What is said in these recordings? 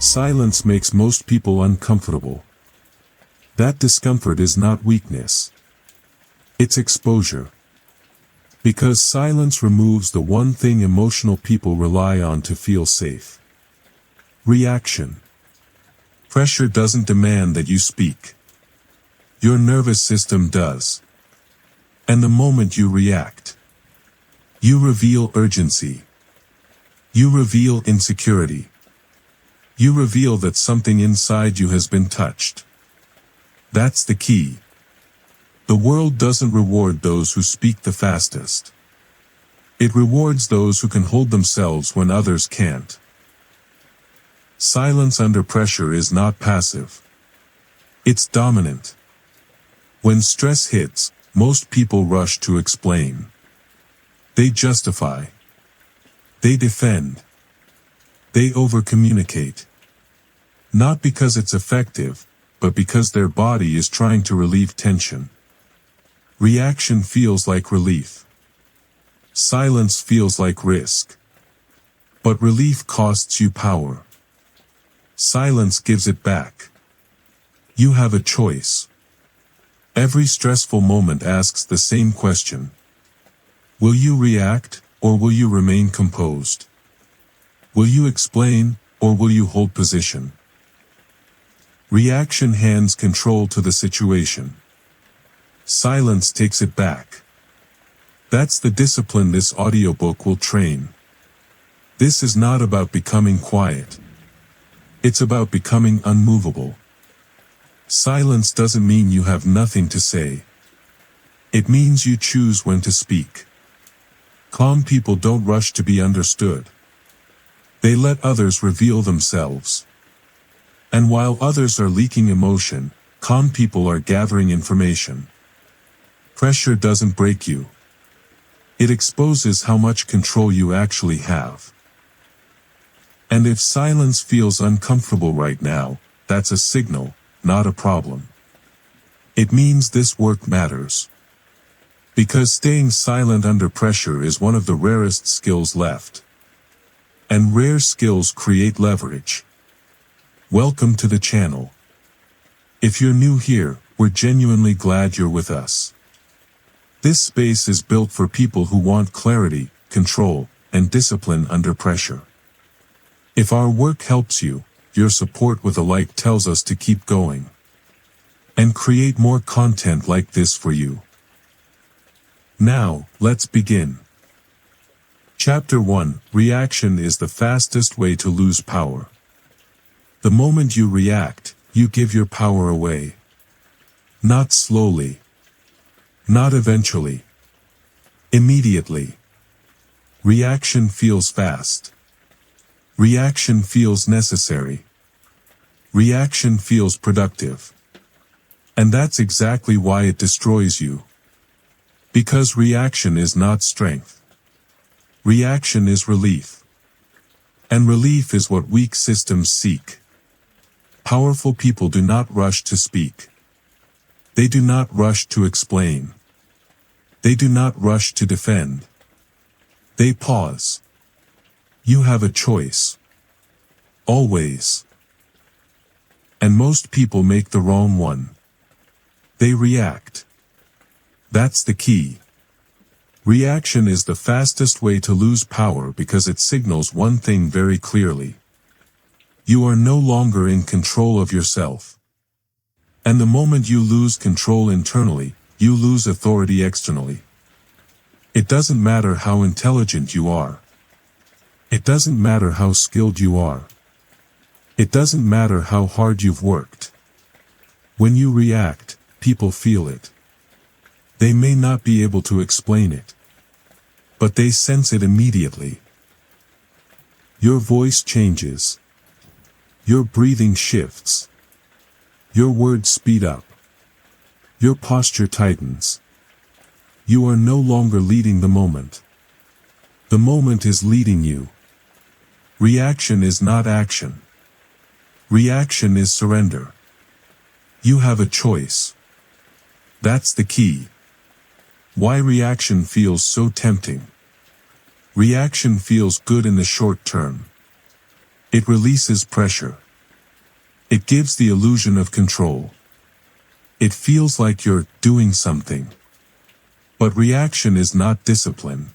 Silence makes most people uncomfortable. That discomfort is not weakness. It's exposure. Because silence removes the one thing emotional people rely on to feel safe. Reaction. Pressure doesn't demand that you speak. Your nervous system does. And the moment you react, you reveal urgency. You reveal insecurity. You reveal that something inside you has been touched. That's the key. The world doesn't reward those who speak the fastest. It rewards those who can hold themselves when others can't. Silence under pressure is not passive. It's dominant. When stress hits, most people rush to explain. They justify. They defend. They over-communicate. Not because it's effective, but because their body is trying to relieve tension. Reaction feels like relief. Silence feels like risk. But relief costs you power. Silence gives it back. You have a choice. Every stressful moment asks the same question. Will you react, or will you remain composed? Will you explain, or will you hold position? Reaction hands control to the situation. Silence takes it back. That's the discipline this audiobook will train. This is not about becoming quiet. It's about becoming unmovable. Silence doesn't mean you have nothing to say. It means you choose when to speak. Calm people don't rush to be understood. They let others reveal themselves. And while others are leaking emotion, calm people are gathering information. Pressure doesn't break you. It exposes how much control you actually have. And if silence feels uncomfortable right now, that's a signal, not a problem. It means this work matters. Because staying silent under pressure is one of the rarest skills left. And rare skills create leverage. Welcome to the channel. If you're new here, we're genuinely glad you're with us. This space is built for people who want clarity, control, and discipline under pressure. If our work helps you, your support with a like tells us to keep going. And create more content like this for you. Now, let's begin. Chapter 1: Reaction is the fastest way to lose power. The moment you react, you give your power away. Not slowly. Not eventually. Immediately. Reaction feels fast. Reaction feels necessary. Reaction feels productive. And that's exactly why it destroys you. Because reaction is not strength. Reaction is relief. And relief is what weak systems seek. Powerful people do not rush to speak. They do not rush to explain. They do not rush to defend. They pause. You have a choice. Always. And most people make the wrong one. They react. That's the key. Reaction is the fastest way to lose power because it signals one thing very clearly. You are no longer in control of yourself. And the moment you lose control internally, you lose authority externally. It doesn't matter how intelligent you are. It doesn't matter how skilled you are. It doesn't matter how hard you've worked. When you react, people feel it. They may not be able to explain it. But they sense it immediately. Your voice changes. Your breathing shifts. Your words speed up. Your posture tightens. You are no longer leading the moment. The moment is leading you. Reaction is not action. Reaction is surrender. You have a choice. That's the key. Why reaction feels so tempting. Reaction feels good in the short term. It releases pressure. It gives the illusion of control. It feels like you're doing something. But reaction is not discipline.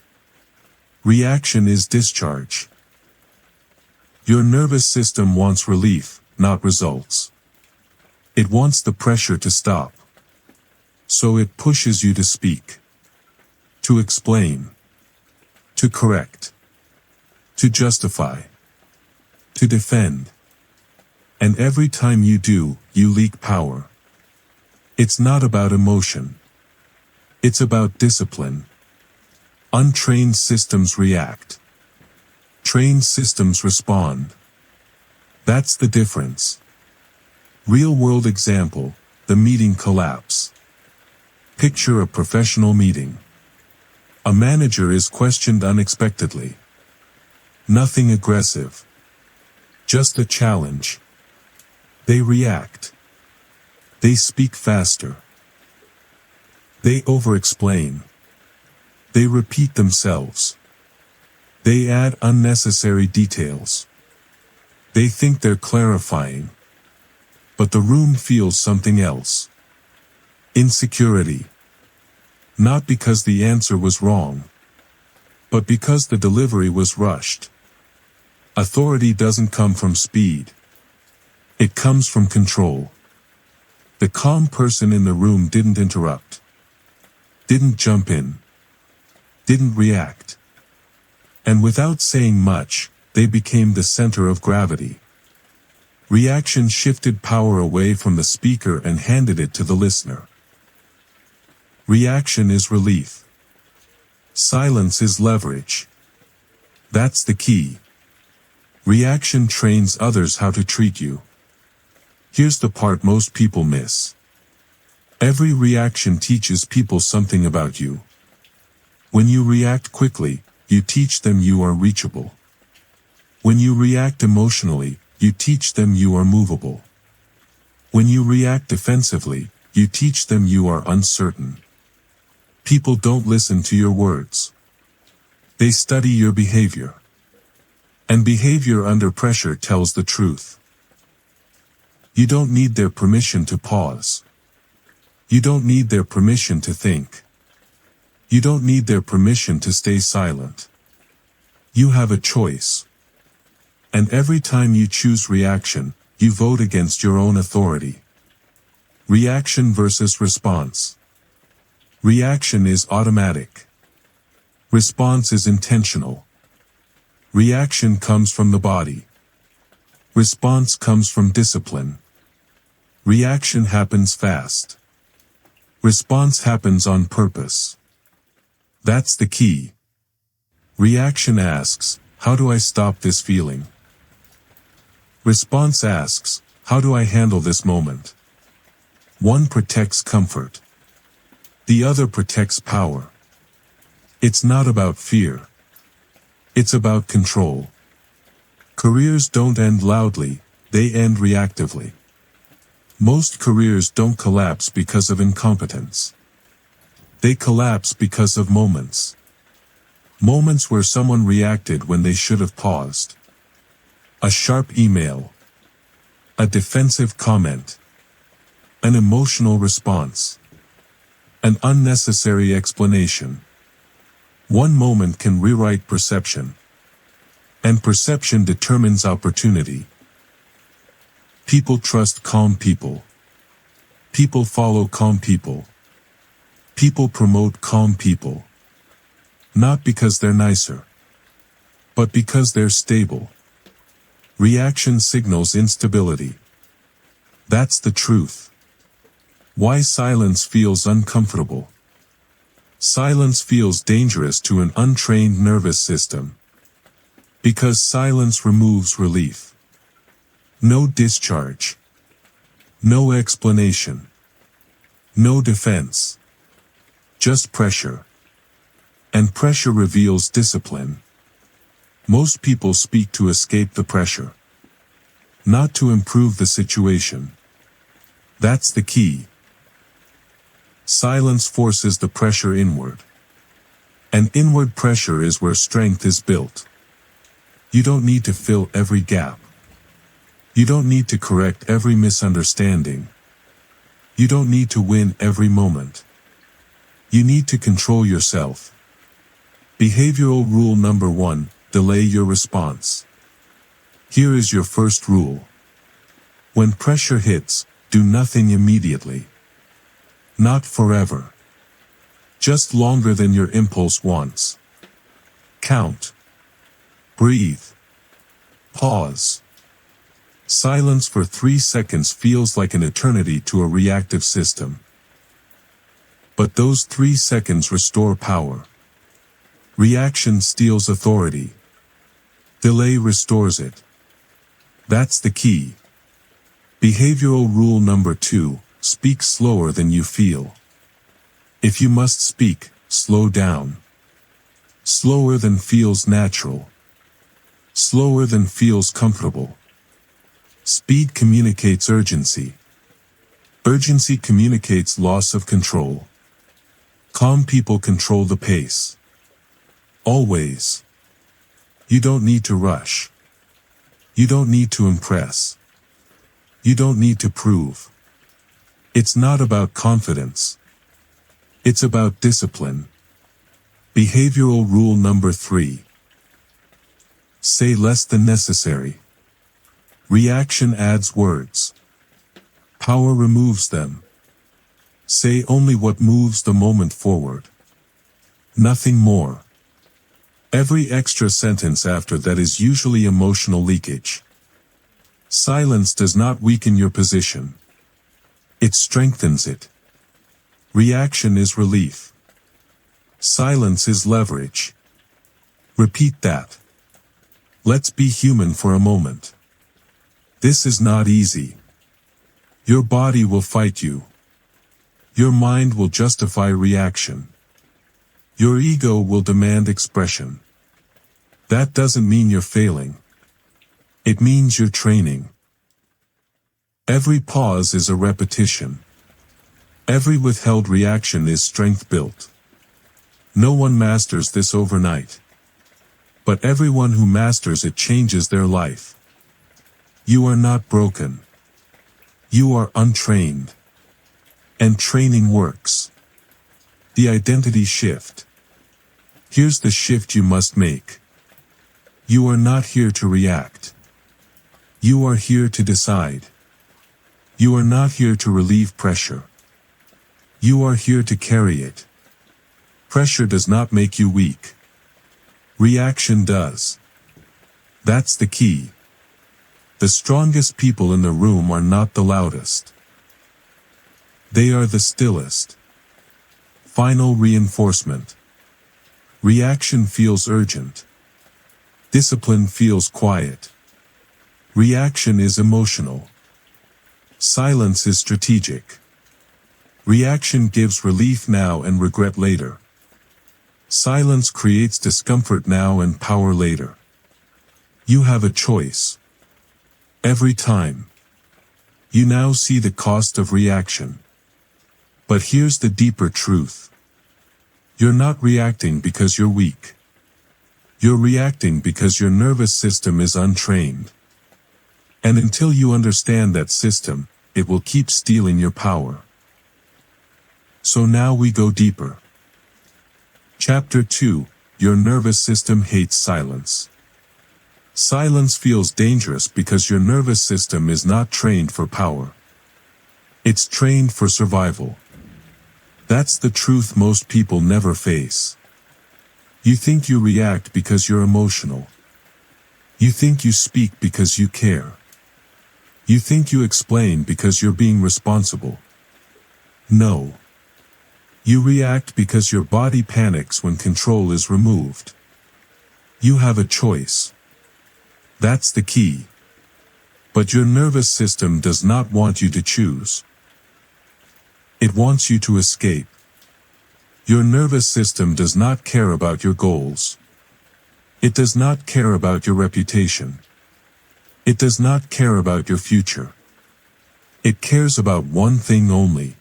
Reaction is discharge. Your nervous system wants relief, not results. It wants the pressure to stop. So it pushes you to speak, to explain, to correct, to justify, to defend. And every time you do, you leak power. It's not about emotion. It's about discipline. Untrained systems react. Trained systems respond. That's the difference. Real-world example, the meeting collapse. Picture a professional meeting. A manager is questioned unexpectedly. Nothing aggressive. Just a challenge. They react. They speak faster. They over-explain. They repeat themselves. They add unnecessary details. They think they're clarifying. But the room feels something else. Insecurity. Not because the answer was wrong, but because the delivery was rushed. Authority doesn't come from speed. It comes from control. The calm person in the room didn't interrupt, didn't jump in, didn't react. And without saying much, they became the center of gravity. Reaction shifted power away from the speaker and handed it to the listener. Reaction is relief. Silence is leverage. That's the key. Reaction trains others how to treat you. Here's the part most people miss. Every reaction teaches people something about you. When you react quickly, you teach them you are reachable. When you react emotionally, you teach them you are movable. When you react defensively, you teach them you are uncertain. People don't listen to your words. They study your behavior. And behavior under pressure tells the truth. You don't need their permission to pause. You don't need their permission to think. You don't need their permission to stay silent. You have a choice. And every time you choose reaction, you vote against your own authority. Reaction versus response. Reaction is automatic. Response is intentional. Reaction comes from the body. Response comes from discipline. Reaction happens fast. Response happens on purpose. That's the key. Reaction asks, how do I stop this feeling? Response asks, how do I handle this moment? One protects comfort. The other protects power. It's not about fear. It's about control. Careers don't end loudly, they end reactively. Most careers don't collapse because of incompetence. They collapse because of moments. Moments where someone reacted when they should have paused. A sharp email. A defensive comment. An emotional response. An unnecessary explanation. One moment can rewrite perception. And perception determines opportunity. People trust calm people. People follow calm people. People promote calm people. Not because they're nicer, but because they're stable. Reaction signals instability. That's the truth. Why silence feels uncomfortable. Silence feels dangerous to an untrained nervous system. Because silence removes relief. No discharge. No explanation. No defense. Just pressure. And pressure reveals discipline. Most people speak to escape the pressure. Not to improve the situation. That's the key. Silence forces the pressure inward. And inward pressure is where strength is built. You don't need to fill every gap. You don't need to correct every misunderstanding. You don't need to win every moment. You need to control yourself. Behavioral rule number 1, delay your response. Here is your first rule. When pressure hits, do nothing immediately. Not forever. Just longer than your impulse wants. Count. Breathe. Pause. Silence for 3 seconds feels like an eternity to a reactive system. But those 3 seconds restore power. Reaction steals authority. Delay restores it. That's the key. Behavioral rule number 2, speak slower than you feel. If you must speak, slow down. Slower than feels natural. Slower than feels comfortable. Speed communicates urgency. Urgency communicates loss of control. Calm people control the pace. Always. You don't need to rush. You don't need to impress. You don't need to prove. It's not about confidence. It's about discipline. Behavioral rule number 3. Say less than necessary. Reaction adds words. Power removes them. Say only what moves the moment forward. Nothing more. Every extra sentence after that is usually emotional leakage. Silence does not weaken your position. It strengthens it. Reaction is relief. Silence is leverage. Repeat that. Let's be human for a moment. This is not easy. Your body will fight you. Your mind will justify reaction. Your ego will demand expression. That doesn't mean you're failing. It means you're training. Every pause is a repetition. Every withheld reaction is strength built. No one masters this overnight. But everyone who masters it changes their life. You are not broken. You are untrained. And training works. The identity shift. Here's the shift you must make. You are not here to react. You are here to decide. You are not here to relieve pressure. You are here to carry it. Pressure does not make you weak. Reaction does. That's the key. The strongest people in the room are not the loudest. They are the stillest. Final reinforcement. Reaction feels urgent. Discipline feels quiet. Reaction is emotional. Silence is strategic. Reaction gives relief now and regret later. Silence creates discomfort now and power later. You have a choice. Every time. You now see the cost of reaction. But here's the deeper truth. You're not reacting because you're weak. You're reacting because your nervous system is untrained. And until you understand that system, it will keep stealing your power. So now we go deeper. Chapter 2, Your nervous system hates silence. Silence feels dangerous because your nervous system is not trained for power. It's trained for survival. That's the truth most people never face. You think you react because you're emotional. You think you speak because you care. You think you explain because you're being responsible. No. You react because your body panics when control is removed. You have a choice. That's the key. But your nervous system does not want you to choose. It wants you to escape. Your nervous system does not care about your goals. It does not care about your reputation. It does not care about your future. It cares about one thing only.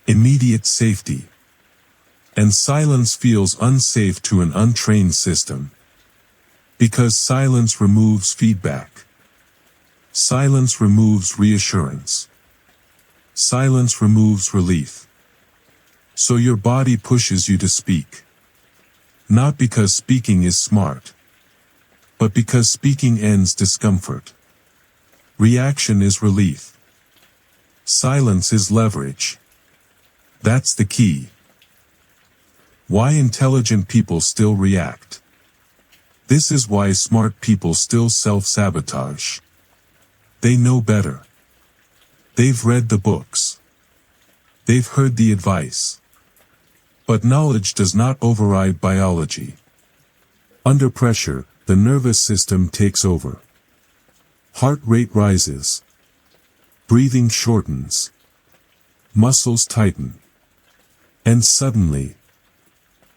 Immediate safety. And silence feels unsafe to an untrained system. Because silence removes feedback. Silence removes reassurance. Silence removes relief. So your body pushes you to speak. Not because speaking is smart, but because speaking ends discomfort. Reaction is relief. Silence is leverage. That's the key. Why intelligent people still react. This is why smart people still self-sabotage. They know better. They've read the books. They've heard the advice. But knowledge does not override biology. Under pressure, the nervous system takes over. Heart rate rises. Breathing shortens. Muscles tighten. And suddenly,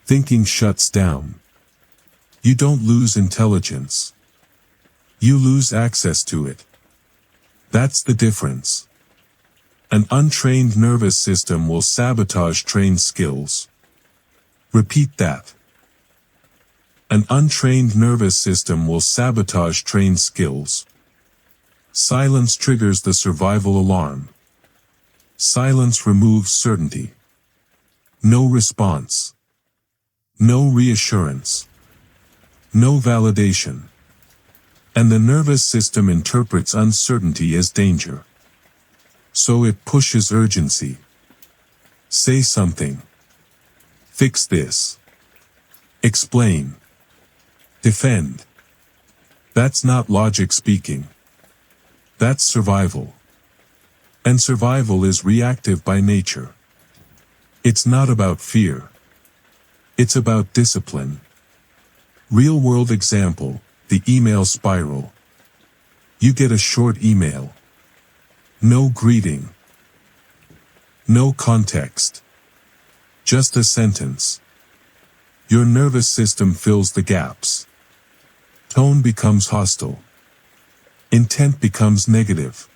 thinking shuts down. You don't lose intelligence. You lose access to it. That's the difference. An untrained nervous system will sabotage trained skills. Repeat that. An untrained nervous system will sabotage trained skills. Silence triggers the survival alarm. Silence removes certainty. No response. No reassurance. No validation. And the nervous system interprets uncertainty as danger. So it pushes urgency. Say something. Fix this. Explain. Defend. That's not logic speaking. That's survival. And survival is reactive by nature. It's not about fear. It's about discipline. Real-world example, the email spiral. You get a short email. No greeting. No context. Just a sentence. Your nervous system fills the gaps. Tone becomes hostile. Intent becomes negative.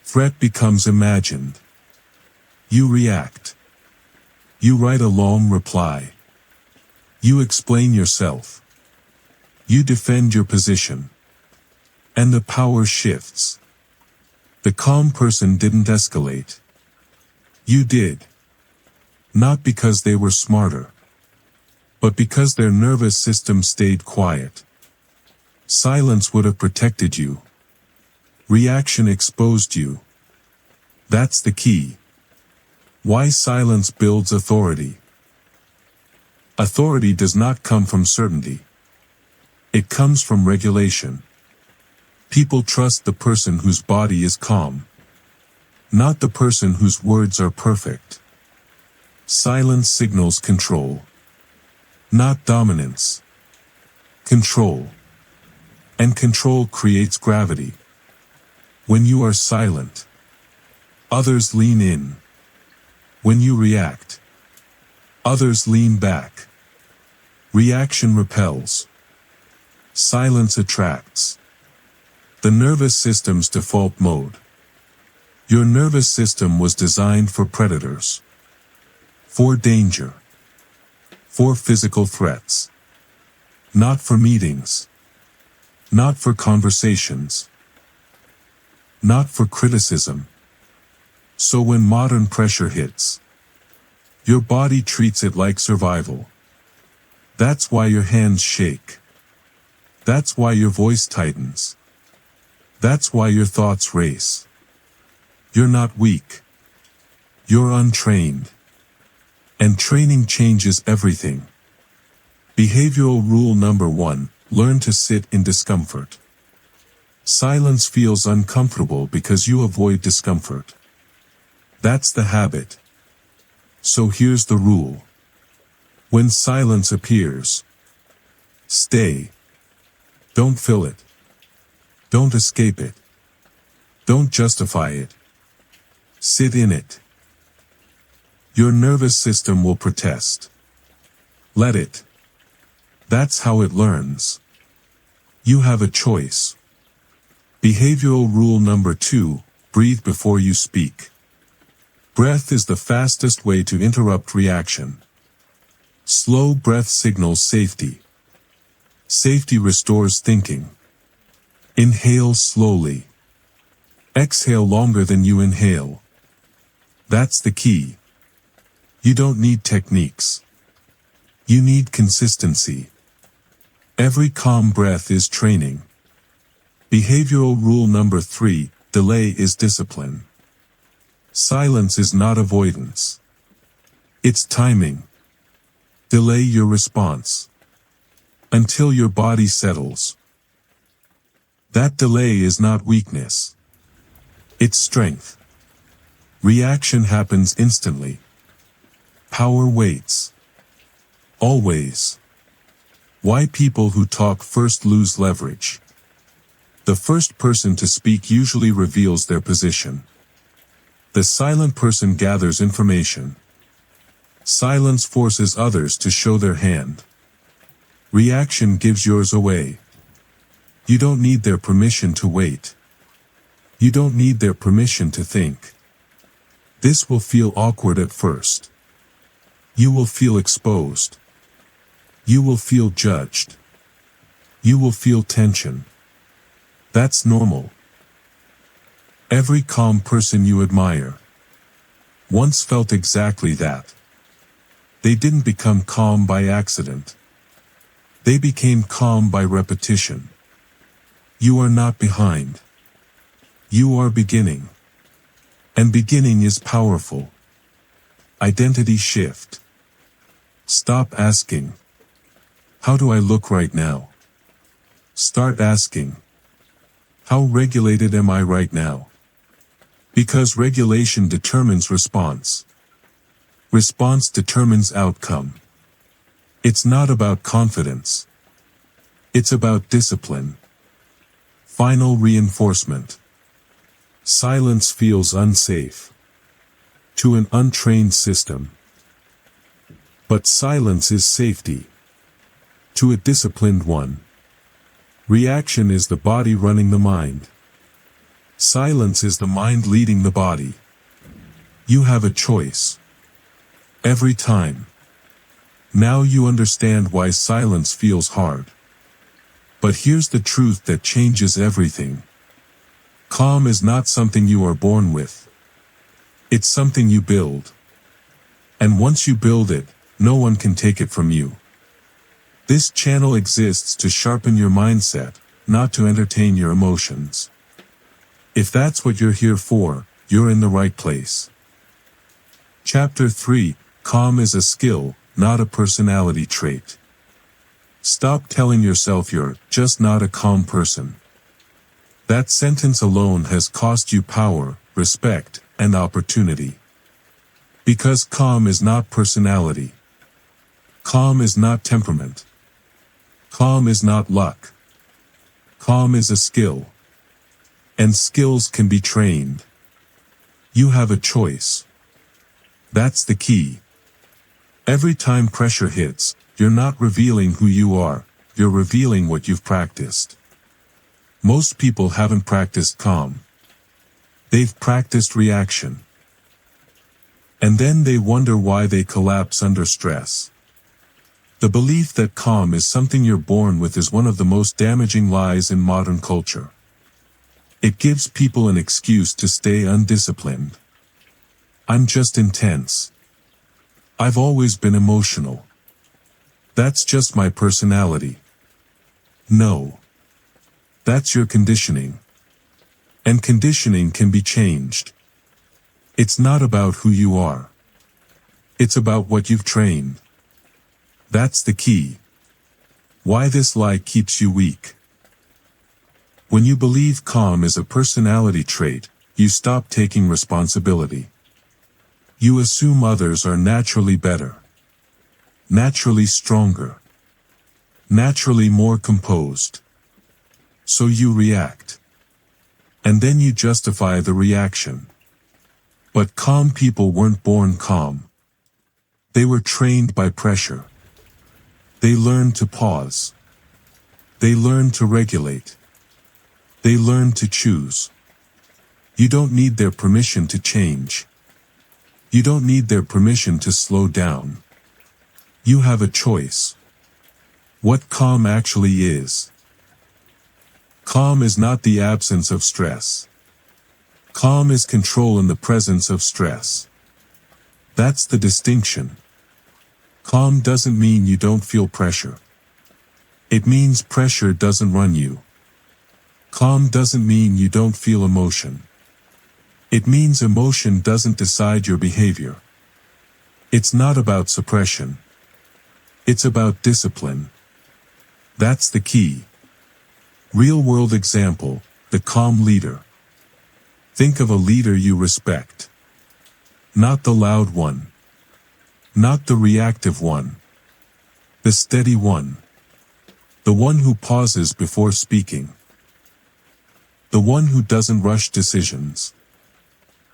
Threat becomes imagined. You react. You write a long reply. You explain yourself. You defend your position. And the power shifts. The calm person didn't escalate. You did. Not because they were smarter, but because their nervous system stayed quiet. Silence would have protected you. Reaction exposed you. That's the key. Why silence builds authority. Authority does not come from certainty. It comes from regulation. People trust the person whose body is calm, not the person whose words are perfect. Silence signals control, not dominance. Control. And control creates gravity. When you are silent, others lean in. When you react, others lean back. Reaction repels. Silence attracts. The nervous system's default mode. Your nervous system was designed for predators. For danger. For physical threats. Not for meetings. Not for conversations. Not for criticism. So when modern pressure hits, your body treats it like survival. That's why your hands shake. That's why your voice tightens. That's why your thoughts race. You're not weak. You're untrained. And training changes everything. Behavioral rule number 1, learn to sit in discomfort. Silence feels uncomfortable because you avoid discomfort. That's the habit. So here's the rule. When silence appears, stay. Don't fill it. Don't escape it. Don't justify it. Sit in it. Your nervous system will protest. Let it. That's how it learns. You have a choice. Behavioral rule number 2, breathe before you speak. Breath is the fastest way to interrupt reaction. Slow breath signals safety. Safety restores thinking. Inhale slowly. Exhale longer than you inhale. That's the key. You don't need techniques. You need consistency. Every calm breath is training. Behavioral rule number 3, delay is discipline. Silence is not avoidance. It's timing. Delay your response until your body settles. That delay is not weakness. It's strength. Reaction happens instantly. Power waits. Always. Why people who talk first lose leverage. The first person to speak usually reveals their position. The silent person gathers information. Silence forces others to show their hand. Reaction gives yours away. You don't need their permission to wait. You don't need their permission to think. This will feel awkward at first. You will feel exposed. You will feel judged. You will feel tension. That's normal. Every calm person you admire once felt exactly that. They didn't become calm by accident. They became calm by repetition. You are not behind. You are beginning. And beginning is powerful. Identity shift. Stop asking, how do I look right now? Start asking, how regulated am I right now? Because regulation determines response. Response determines outcome. It's not about confidence. It's about discipline. Final reinforcement. Silence feels unsafe to an untrained system. But silence is safety to a disciplined one. Reaction is the body running the mind. Silence is the mind leading the body. You have a choice. Every time. Now you understand why silence feels hard. But here's the truth that changes everything. Calm is not something you are born with. It's something you build. And once you build it, no one can take it from you. This channel exists to sharpen your mindset, not to entertain your emotions. If that's what you're here for, you're in the right place. Chapter 3, Calm is a skill, not a personality trait. Stop telling yourself you're just not a calm person. That sentence alone has cost you power, respect, and opportunity. Because calm is not personality. Calm is not temperament. Calm is not luck. Calm is a skill. And skills can be trained. You have a choice. That's the key. Every time pressure hits, you're not revealing who you are, you're revealing what you've practiced. Most people haven't practiced calm. They've practiced reaction. And then they wonder why they collapse under stress. The belief that calm is something you're born with is one of the most damaging lies in modern culture. It gives people an excuse to stay undisciplined. I'm just intense. I've always been emotional. That's just my personality. No. That's your conditioning. And conditioning can be changed. It's not about who you are. It's about what you've trained. That's the key. Why this lie keeps you weak. When you believe calm is a personality trait, you stop taking responsibility. You assume others are naturally better, naturally stronger, naturally more composed. So you react. And then you justify the reaction. But calm people weren't born calm. They were trained by pressure. They learned to pause. They learned to regulate. They learned to choose. You don't need their permission to change. You don't need their permission to slow down. You have a choice. What calm actually is. Calm is not the absence of stress. Calm is control in the presence of stress. That's the distinction. Calm doesn't mean you don't feel pressure. It means pressure doesn't run you. Calm doesn't mean you don't feel emotion. It means emotion doesn't decide your behavior. It's not about suppression. It's about discipline. That's the key. Real-world example, the calm leader. Think of a leader you respect. Not the loud one. Not the reactive one. The steady one. The one who pauses before speaking. The one who doesn't rush decisions.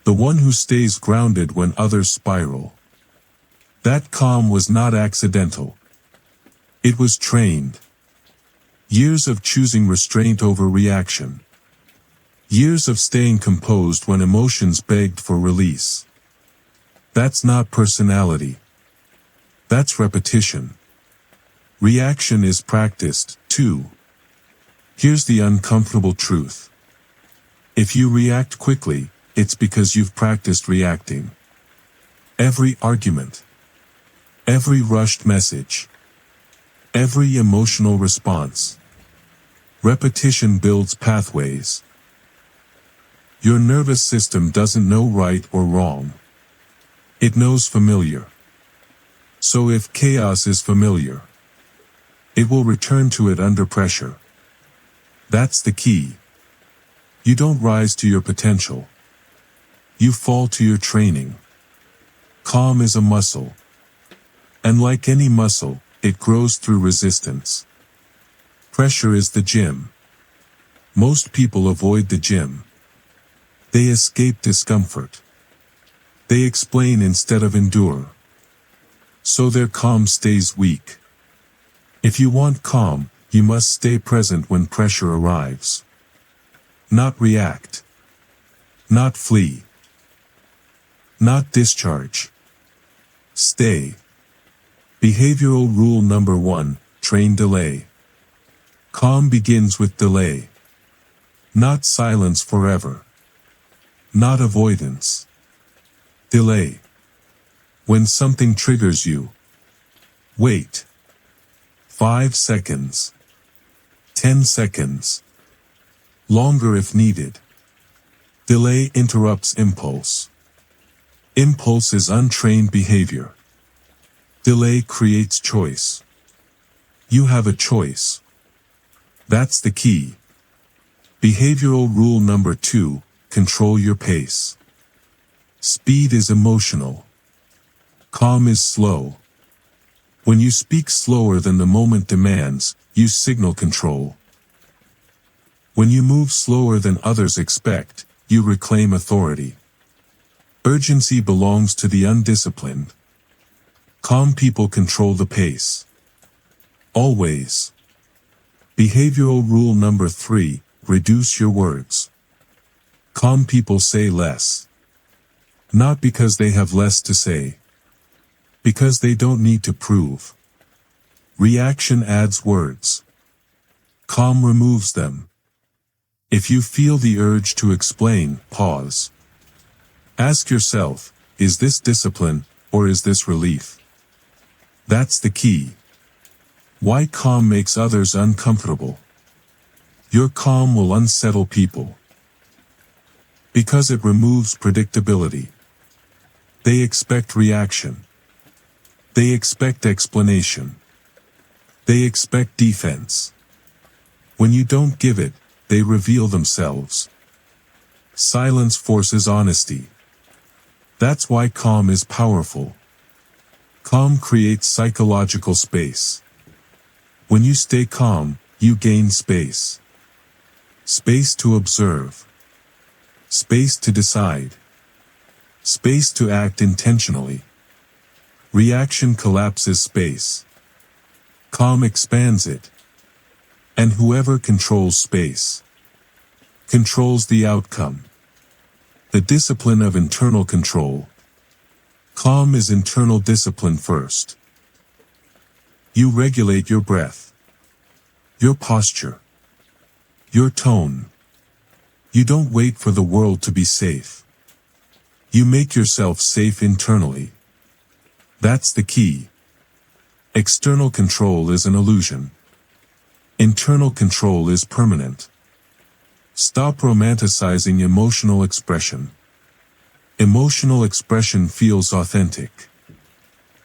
The one who stays grounded when others spiral. That calm was not accidental. It was trained. Years of choosing restraint over reaction. Years of staying composed when emotions begged for release. That's not personality. That's repetition. Reaction is practiced, too. Here's the uncomfortable truth. If you react quickly, it's because you've practiced reacting. Every argument. Every rushed message. Every emotional response. Repetition builds pathways. Your nervous system doesn't know right or wrong. It knows familiar. So if chaos is familiar, it will return to it under pressure. That's the key. You don't rise to your potential. You fall to your training. Calm is a muscle. And like any muscle, it grows through resistance. Pressure is the gym. Most people avoid the gym. They escape discomfort. They explain instead of endure. So their calm stays weak. If you want calm, you must stay present when pressure arrives. Not react. Not flee. Not discharge. Stay. Behavioral rule number 1, train delay. Calm begins with delay. Not silence forever. Not avoidance. Delay. When something triggers you, wait. 5 seconds. 10 seconds. Longer if needed. Delay interrupts impulse. Impulse is untrained behavior. Delay creates choice. You have a choice. That's the key. Behavioral rule number 2, control your pace. Speed is emotional. Calm is slow. When you speak slower than the moment demands, you signal control. When you move slower than others expect, you reclaim authority. Urgency belongs to the undisciplined. Calm people control the pace. Always. Behavioral rule number 3, reduce your words. Calm people say less. Not because they have less to say. Because they don't need to prove. Reaction adds words. Calm removes them. If you feel the urge to explain, pause. Ask yourself, is this discipline, or is this relief? That's the key. Why calm makes others uncomfortable? Your calm will unsettle people. Because it removes predictability. They expect reaction. They expect explanation. They expect defense. When you don't give it, they reveal themselves. Silence forces honesty. That's why calm is powerful. Calm creates psychological space. When you stay calm, you gain space. Space to observe. Space to decide. Space to act intentionally. Reaction collapses space. Calm expands it. And whoever controls space controls the outcome. The discipline of internal control. Calm is internal discipline first. You regulate your breath, your posture, your tone, You don't wait for the world to be safe. You make yourself safe internally. That's the key. External control is an illusion. Internal control is permanent. Stop romanticizing emotional expression. Emotional expression feels authentic.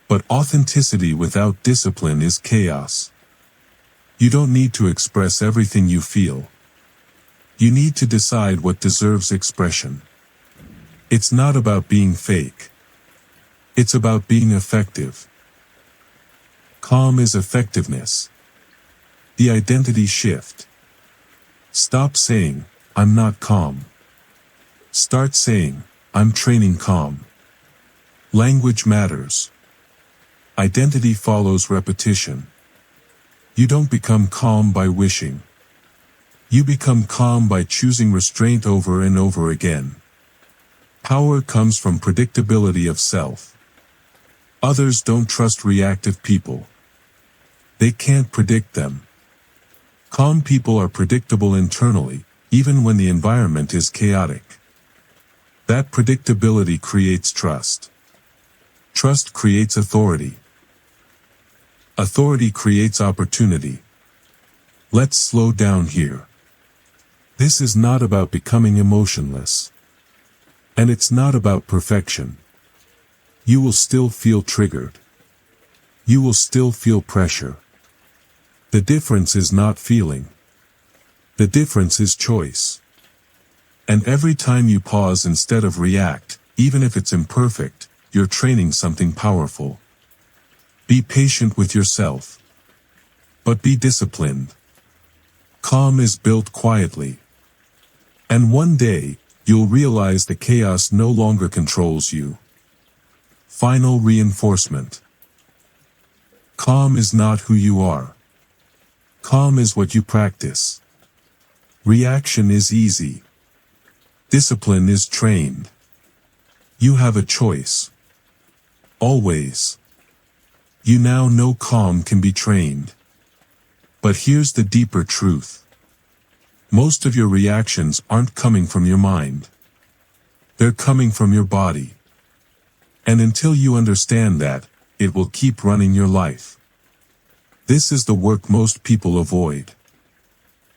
But authenticity without discipline is chaos. You don't need to express everything you feel. You need to decide what deserves expression. It's not about being fake. It's about being effective. Calm is effectiveness. The identity shift. Stop saying, "I'm not calm." Start saying, "I'm training calm." Language matters. Identity follows repetition. You don't become calm by wishing. You become calm by choosing restraint over and over again. Power comes from predictability of self. Others don't trust reactive people. They can't predict them. Calm people are predictable internally, even when the environment is chaotic. That predictability creates trust. Trust creates authority. Authority creates opportunity. Let's slow down here. This is not about becoming emotionless. And it's not about perfection. You will still feel triggered. You will still feel pressure. The difference is not feeling. The difference is choice. And every time you pause instead of react, even if it's imperfect, you're training something powerful. Be patient with yourself. But be disciplined. Calm is built quietly. And one day, you'll realize the chaos no longer controls you. Final reinforcement. Calm is not who you are. Calm is what you practice. Reaction is easy. Discipline is trained. You have a choice. Always. You now know calm can be trained. But here's the deeper truth. Most of your reactions aren't coming from your mind. They're coming from your body. And until you understand that, it will keep running your life. This is the work most people avoid.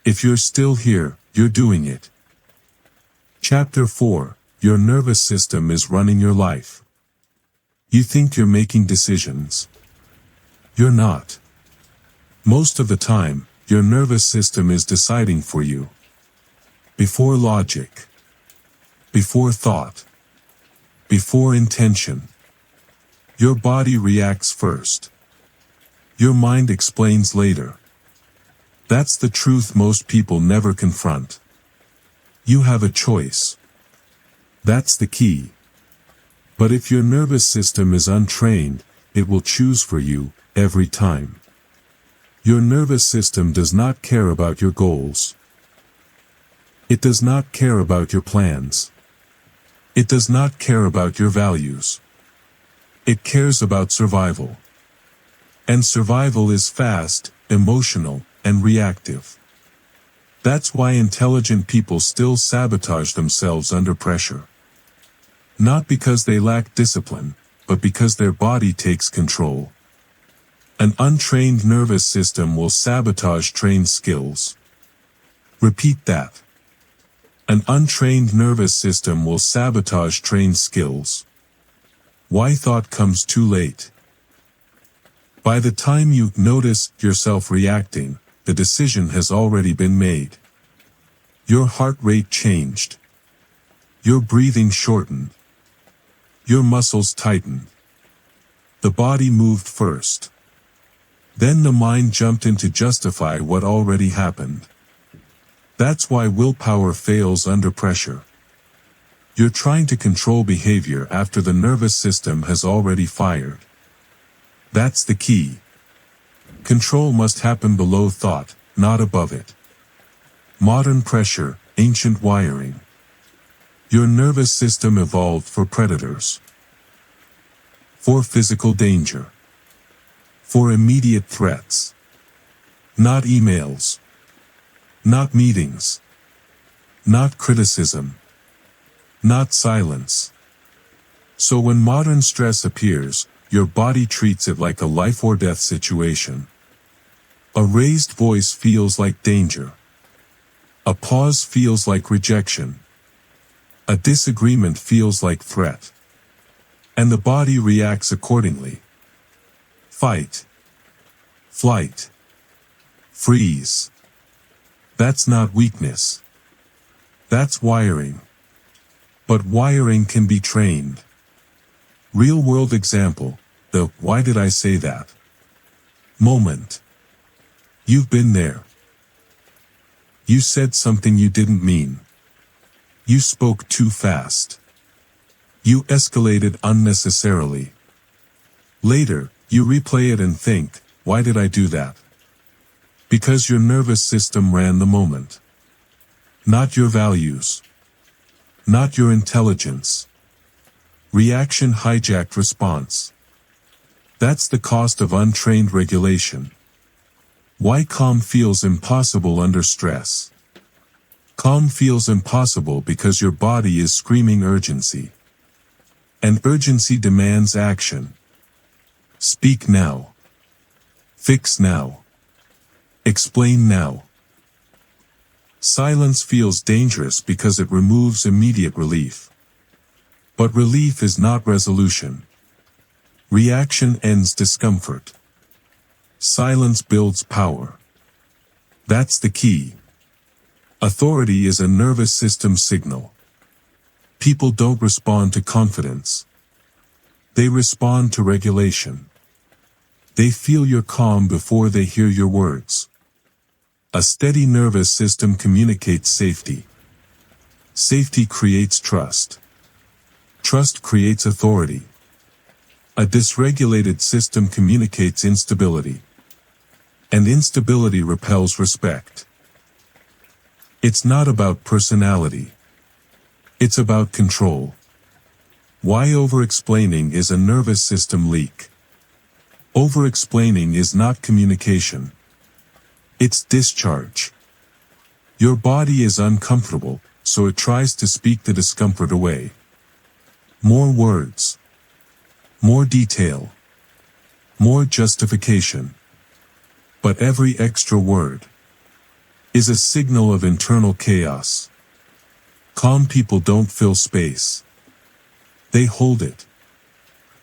If you're still here, you're doing it. Chapter 4. Your nervous system is running your life. You think you're making decisions. You're not. Most of the time, your nervous system is deciding for you. Before logic. Before thought. Before intention. Your body reacts first. Your mind explains later. That's the truth most people never confront. You have a choice. That's the key. But if your nervous system is untrained, it will choose for you, every time. Your nervous system does not care about your goals. It does not care about your plans. It does not care about your values. It cares about survival. And survival is fast, emotional, and reactive. That's why intelligent people still sabotage themselves under pressure. Not because they lack discipline, but because their body takes control. An untrained nervous system will sabotage trained skills. Repeat that. An untrained nervous system will sabotage trained skills. Why thought comes too late? By the time you notice yourself reacting, the decision has already been made. Your heart rate changed. Your breathing shortened. Your muscles tightened. The body moved first. Then the mind jumped in to justify what already happened. That's why willpower fails under pressure. You're trying to control behavior after the nervous system has already fired. That's the key. Control must happen below thought, not above it. Modern pressure, ancient wiring. Your nervous system evolved for predators. For physical danger. For immediate threats. Not emails. Not meetings. not criticism, not silence. So when modern stress appears, your body treats it like a life or death situation. A raised voice feels like danger. A pause feels like rejection. A disagreement feels like threat. And the body reacts accordingly. Fight. Flight. Freeze. That's not weakness. That's wiring. But wiring can be trained. Real-world example, the "why did I say that?" moment. You've been there. You said something you didn't mean. You spoke too fast. You escalated unnecessarily. Later, you replay it and think, why did I do that? Because your nervous system ran the moment. Not your values. Not your intelligence. Reaction hijacked response. That's the cost of untrained regulation. Why calm feels impossible under stress. Calm feels impossible because your body is screaming urgency. And urgency demands action. Speak now. Fix now. Explain now. Silence feels dangerous because it removes immediate relief. But relief is not resolution. Reaction ends discomfort. Silence builds power. That's the key. Authority is a nervous system signal. People don't respond to confidence. They respond to regulation. They feel your calm before they hear your words. A steady nervous system communicates safety. Safety creates trust. Trust creates authority. A dysregulated system communicates instability. And instability repels respect. It's not about personality. It's about control. Why over-explaining is a nervous system leak. Over-explaining is not communication. It's discharge. Your body is uncomfortable, so it tries to speak the discomfort away. More words. More detail. More justification. But every extra word is a signal of internal chaos. Calm people don't fill space. They hold it.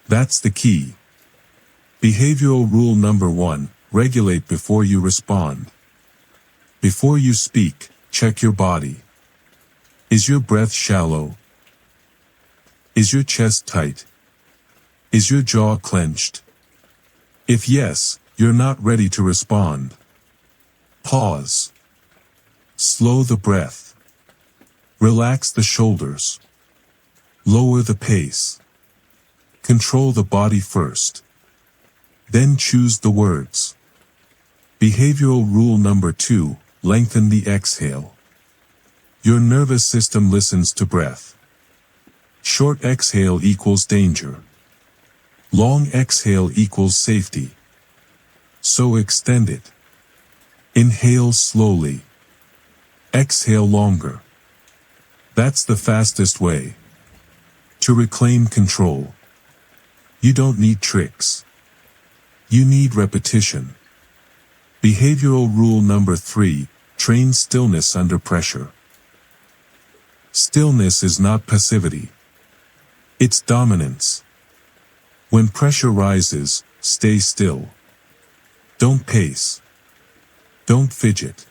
That's the key. Behavioral rule number 1, regulate before you respond. Before you speak, check your body. Is your breath shallow? Is your chest tight? Is your jaw clenched? If yes, you're not ready to respond. Pause. Slow the breath. Relax the shoulders. Lower the pace. Control the body first. Then choose the words. Behavioral rule number 2, lengthen the exhale. Your nervous system listens to breath. Short exhale equals danger. Long exhale equals safety. So extend it. Inhale slowly. Exhale longer. That's the fastest way to reclaim control. You don't need tricks. You need repetition. Behavioral rule number 3, train stillness under pressure. Stillness is not passivity. It's dominance. When pressure rises, stay still. Don't pace. Don't fidget.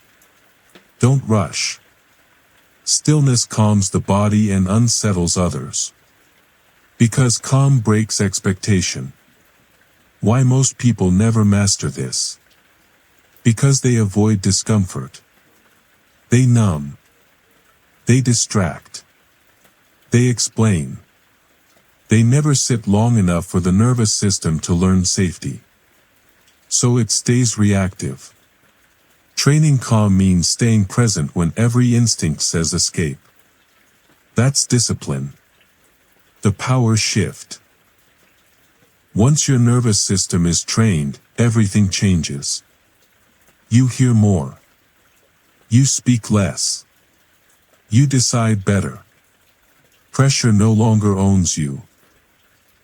Don't rush. Stillness calms the body and unsettles others. Because calm breaks expectation. Why most people never master this? Because they avoid discomfort. They numb. They distract. They explain. They never sit long enough for the nervous system to learn safety. So it stays reactive. Training calm means staying present when every instinct says escape. That's discipline. The power shift. Once your nervous system is trained, everything changes. You hear more. You speak less. You decide better. Pressure no longer owns you.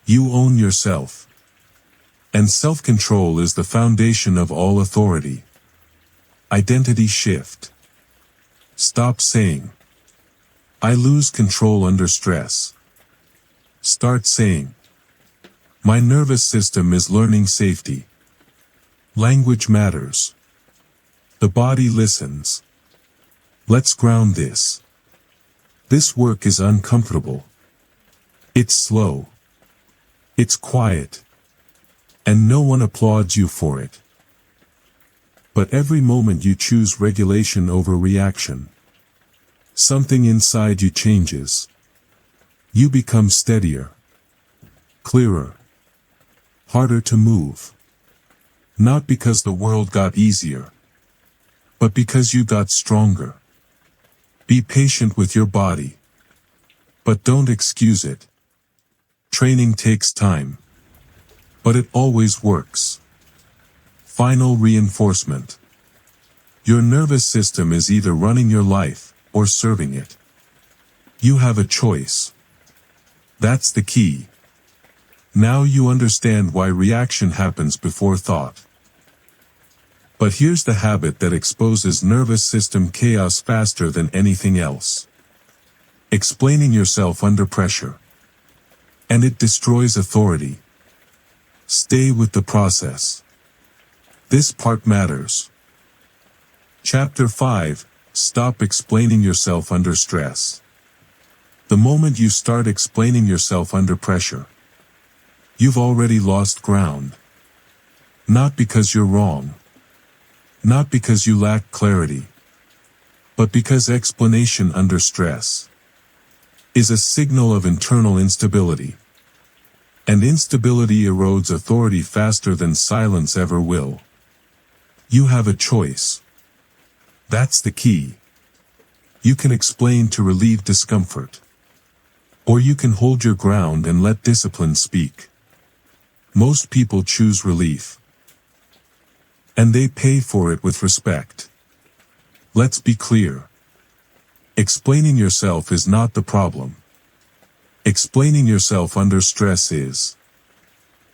You own yourself. And self-control is the foundation of all authority. Identity shift. Stop saying, "I lose control under stress." Start saying, "My nervous system is learning safety." Language matters. The body listens. Let's ground this. This work is uncomfortable. It's slow. It's quiet. And no one applauds you for it. But every moment you choose regulation over reaction, something inside you changes. You become steadier, clearer, harder to move. Not because the world got easier, but because you got stronger. Be patient with your body. But don't excuse it. Training takes time. But it always works. Final reinforcement. Your nervous system is either running your life, or serving it. You have a choice. That's the key. Now you understand why reaction happens before thought. But here's the habit that exposes nervous system chaos faster than anything else. Explaining yourself under pressure. And it destroys authority. Stay with the process. This part matters. Chapter 5. Stop explaining yourself under stress. The moment you start explaining yourself under pressure, you've already lost ground. Not because you're wrong. Not because you lack clarity. But because explanation under stress is a signal of internal instability. And instability erodes authority faster than silence ever will. You have a choice. That's the key. You can explain to relieve discomfort. Or you can hold your ground and let discipline speak. Most people choose relief. And they pay for it with respect. Let's be clear. Explaining yourself is not the problem. Explaining yourself under stress is.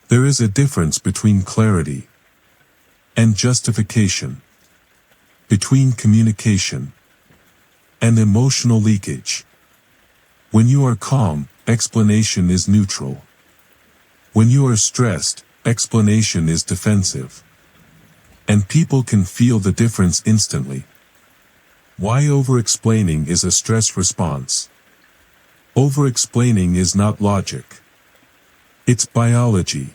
There is a difference between clarity and justification, between communication and emotional leakage. When you are calm, explanation is neutral. When you are stressed, explanation is defensive. And people can feel the difference instantly. Why over-explaining is a stress response. Over-explaining is not logic. It's biology.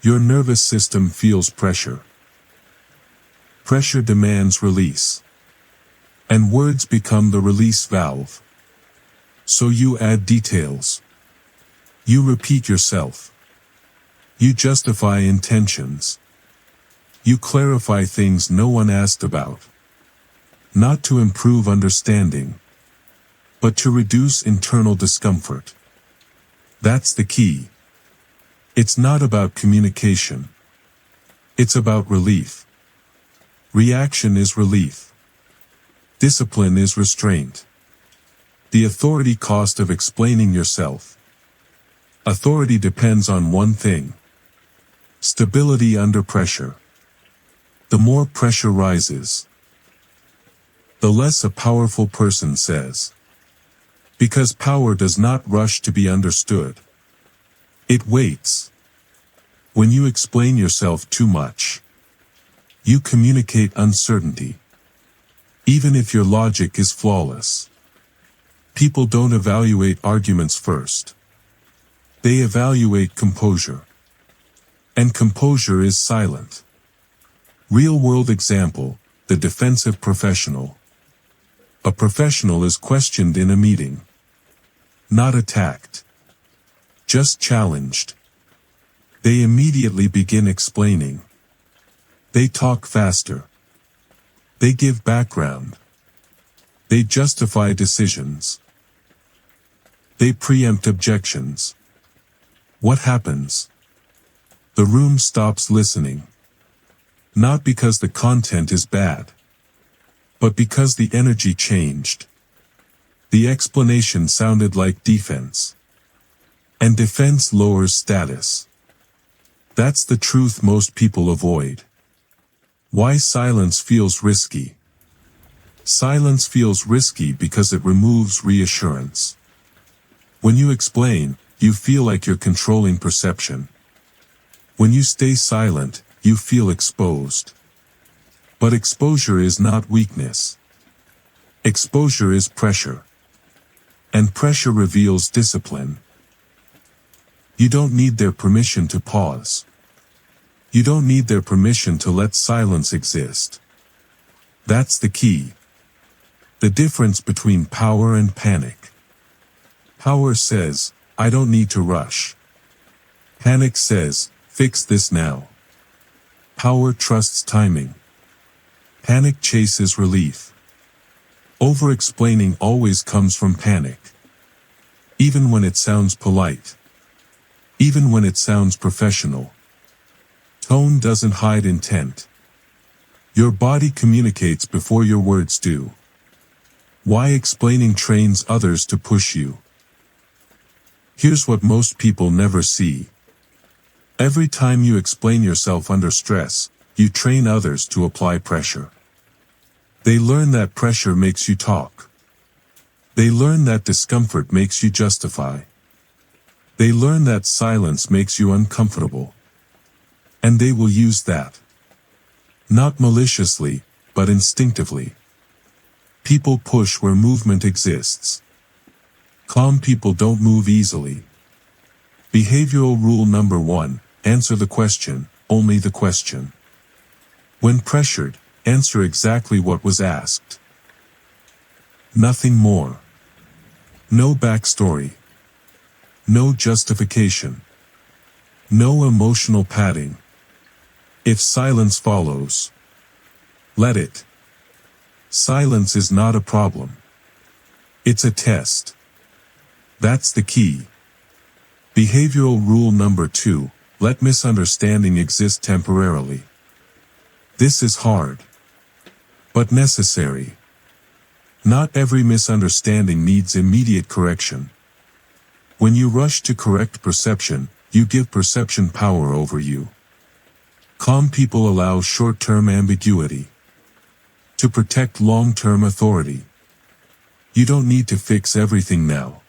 Your nervous system feels pressure. Pressure demands release. And words become the release valve. So you add details. You repeat yourself. You justify intentions. You clarify things no one asked about. Not to improve understanding, but to reduce internal discomfort. That's the key. It's not about communication. It's about relief. Reaction is relief. Discipline is restraint. The authority cost of explaining yourself. Authority depends on one thing: stability under pressure. The more pressure rises, the less a powerful person says. Because power does not rush to be understood. It waits. When you explain yourself too much, you communicate uncertainty. Even if your logic is flawless. People don't evaluate arguments first. They evaluate composure. And composure is silent. Real-world example, the defensive professional. A professional is questioned in a meeting. Not attacked. Just challenged. They immediately begin explaining. They talk faster. They give background. They justify decisions. They preempt objections. What happens? The room stops listening. Not because the content is bad, but because the energy changed. The explanation sounded like defense. And defense lowers status. That's the truth most people avoid. Why silence feels risky. Silence feels risky because it removes reassurance. When you explain, you feel like you're controlling perception. When you stay silent, you feel exposed. But exposure is not weakness. Exposure is pressure. And pressure reveals discipline. You don't need their permission to pause. You don't need their permission to let silence exist. That's the key. The difference between power and panic. Power says, I don't need to rush. Panic says, fix this now. Power trusts timing. Panic chases relief. Over-explaining always comes from panic. Even when it sounds polite. Even when it sounds professional. Tone doesn't hide intent. Your body communicates before your words do. Why explaining trains others to push you? Here's what most people never see. Every time you explain yourself under stress, you train others to apply pressure. They learn that pressure makes you talk. They learn that discomfort makes you justify. They learn that silence makes you uncomfortable. And they will use that. Not maliciously, but instinctively. People push where movement exists. Calm people don't move easily. Behavioral rule number 1, answer the question, only the question. When pressured, answer exactly what was asked. Nothing more. No backstory. No justification. No emotional padding. If silence follows, let it. Silence is not a problem. It's a test. That's the key. Behavioral rule number 2, let misunderstanding exist temporarily. This is hard, but necessary. Not every misunderstanding needs immediate correction. When you rush to correct perception, you give perception power over you. Calm people allow short-term ambiguity to protect long-term authority. You don't need to fix everything now.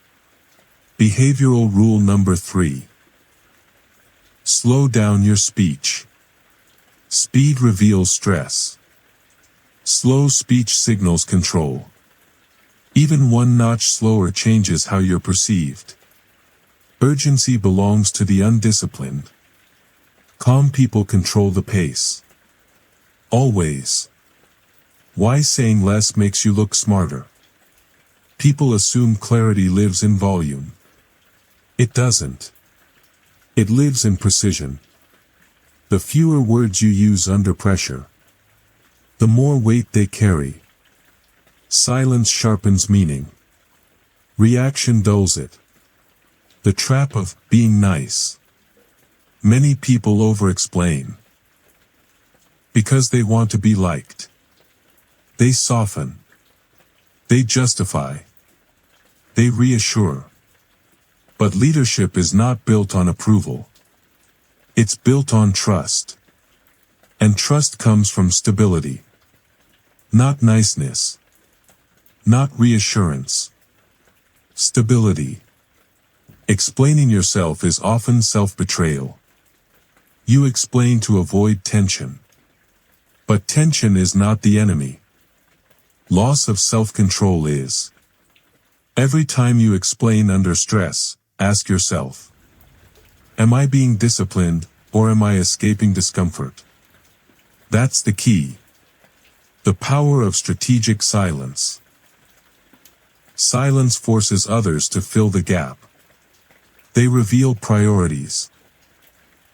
Behavioral rule number 3. Slow down your speech. Speed reveals stress. Slow speech signals control. Even one notch slower changes how you're perceived. Urgency belongs to the undisciplined. Calm people control the pace. Always. Why saying less makes you look smarter? People assume clarity lives in volume. It doesn't. It lives in precision. The fewer words you use under pressure, the more weight they carry. Silence sharpens meaning. Reaction dulls it. The trap of being nice. Many people over-explain because they want to be liked. They soften. They justify. They reassure. But leadership is not built on approval. It's built on trust. And trust comes from stability. Not niceness. Not reassurance. Stability. Explaining yourself is often self-betrayal. You explain to avoid tension. But tension is not the enemy. Loss of self-control is. Every time you explain under stress, ask yourself, am I being disciplined, or am I escaping discomfort? That's the key. The power of strategic silence. Silence forces others to fill the gap. They reveal priorities.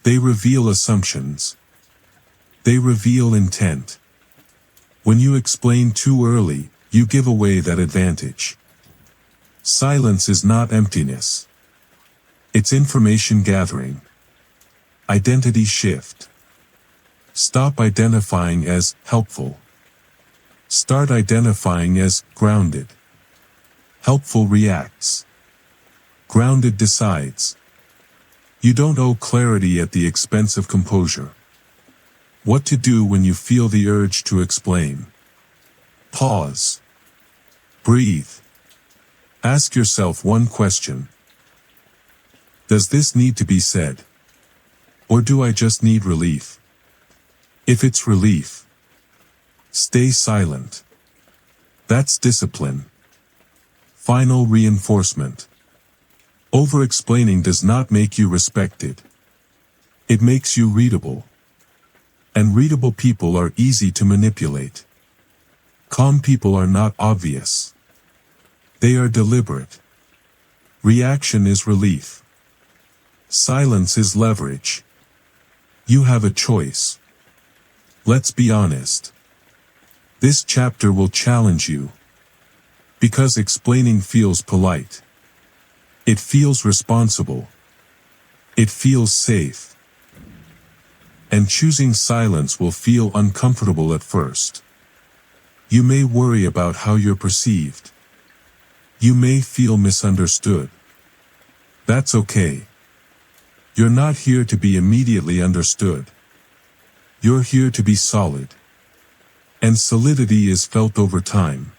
They reveal assumptions. They reveal intent. When you explain too early, you give away that advantage. Silence is not emptiness. It's information gathering. Identity shift. Stop identifying as helpful. Start identifying as grounded. Helpful reacts. Grounded decides. You don't owe clarity at the expense of composure. What to do when you feel the urge to explain. Pause. Breathe. Ask yourself one question. Does this need to be said? Or do I just need relief? If it's relief, stay silent. That's discipline. Final reinforcement. Over-explaining does not make you respected. It makes you readable. And readable people are easy to manipulate. Calm people are not obvious. They are deliberate. Reaction is relief. Silence is leverage. You have a choice. Let's be honest. This chapter will challenge you. Because explaining feels polite. It feels responsible. It feels safe. And choosing silence will feel uncomfortable at first. You may worry about how you're perceived. You may feel misunderstood. That's okay. You're not here to be immediately understood. You're here to be solid. And solidity is felt over time.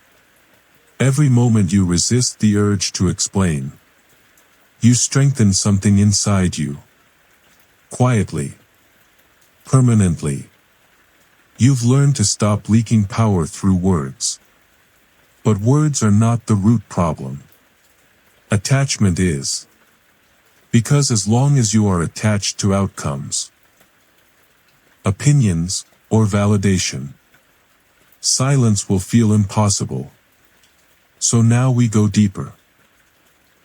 Every moment you resist the urge to explain, you strengthen something inside you. Quietly. Permanently. You've learned to stop leaking power through words. But words are not the root problem. Attachment is. Because as long as you are attached to outcomes, opinions, or validation, silence will feel impossible. So now we go deeper.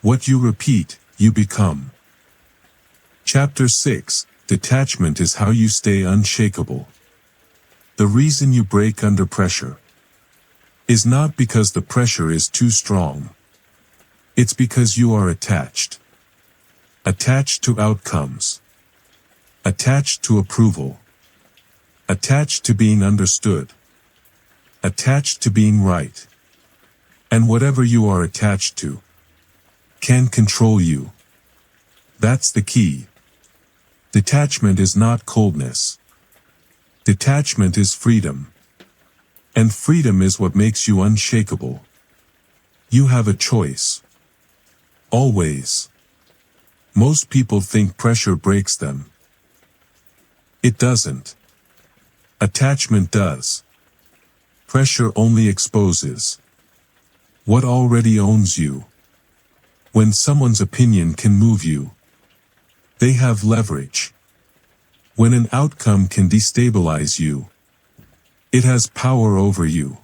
What you repeat, you become. Chapter 6, Detachment is how you stay unshakable. The reason you break under pressure is not because the pressure is too strong. It's because you are attached. Attached to outcomes. Attached to approval. Attached to being understood. Attached to being right. And whatever you are attached to can control you. That's the key. Detachment is not coldness. Detachment is freedom. And freedom is what makes you unshakable. You have a choice. Always. Most people think pressure breaks them. It doesn't. Attachment does. Pressure only exposes what already owns you. When someone's opinion can move you, they have leverage. When an outcome can destabilize you, it has power over you.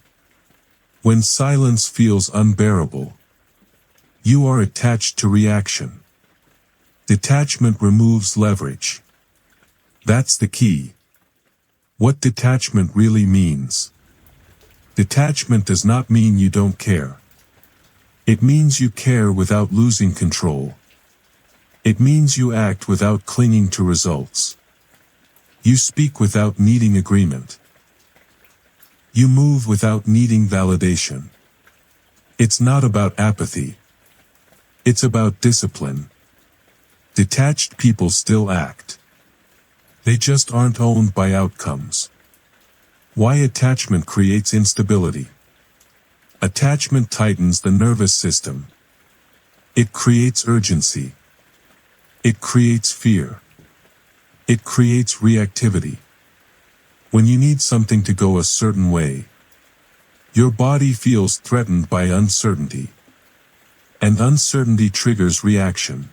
When silence feels unbearable, you are attached to reaction. Detachment removes leverage. That's the key. What detachment really means. Detachment does not mean you don't care. It means you care without losing control. It means you act without clinging to results. You speak without needing agreement. You move without needing validation. It's not about apathy. It's about discipline. Detached people still act. They just aren't owned by outcomes. Why attachment creates instability. Attachment tightens the nervous system. It creates urgency. It creates fear. It creates reactivity. When you need something to go a certain way, your body feels threatened by uncertainty. And uncertainty triggers reaction.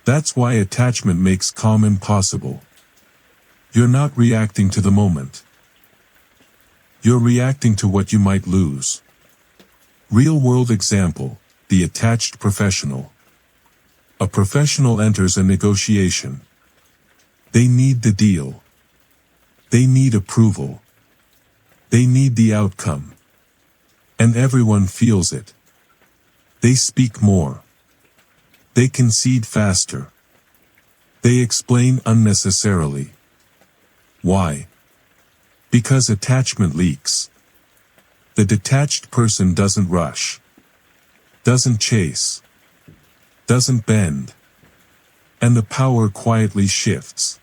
That's why attachment makes calm impossible. You're not reacting to the moment. You're reacting to what you might lose. Real-world example, the attached professional. A professional enters a negotiation. They need the deal. They need approval. They need the outcome. And everyone feels it. They speak more. They concede faster. They explain unnecessarily. Why? Because attachment leaks. The detached person doesn't rush. doesn't chase, doesn't bend, and the power quietly shifts.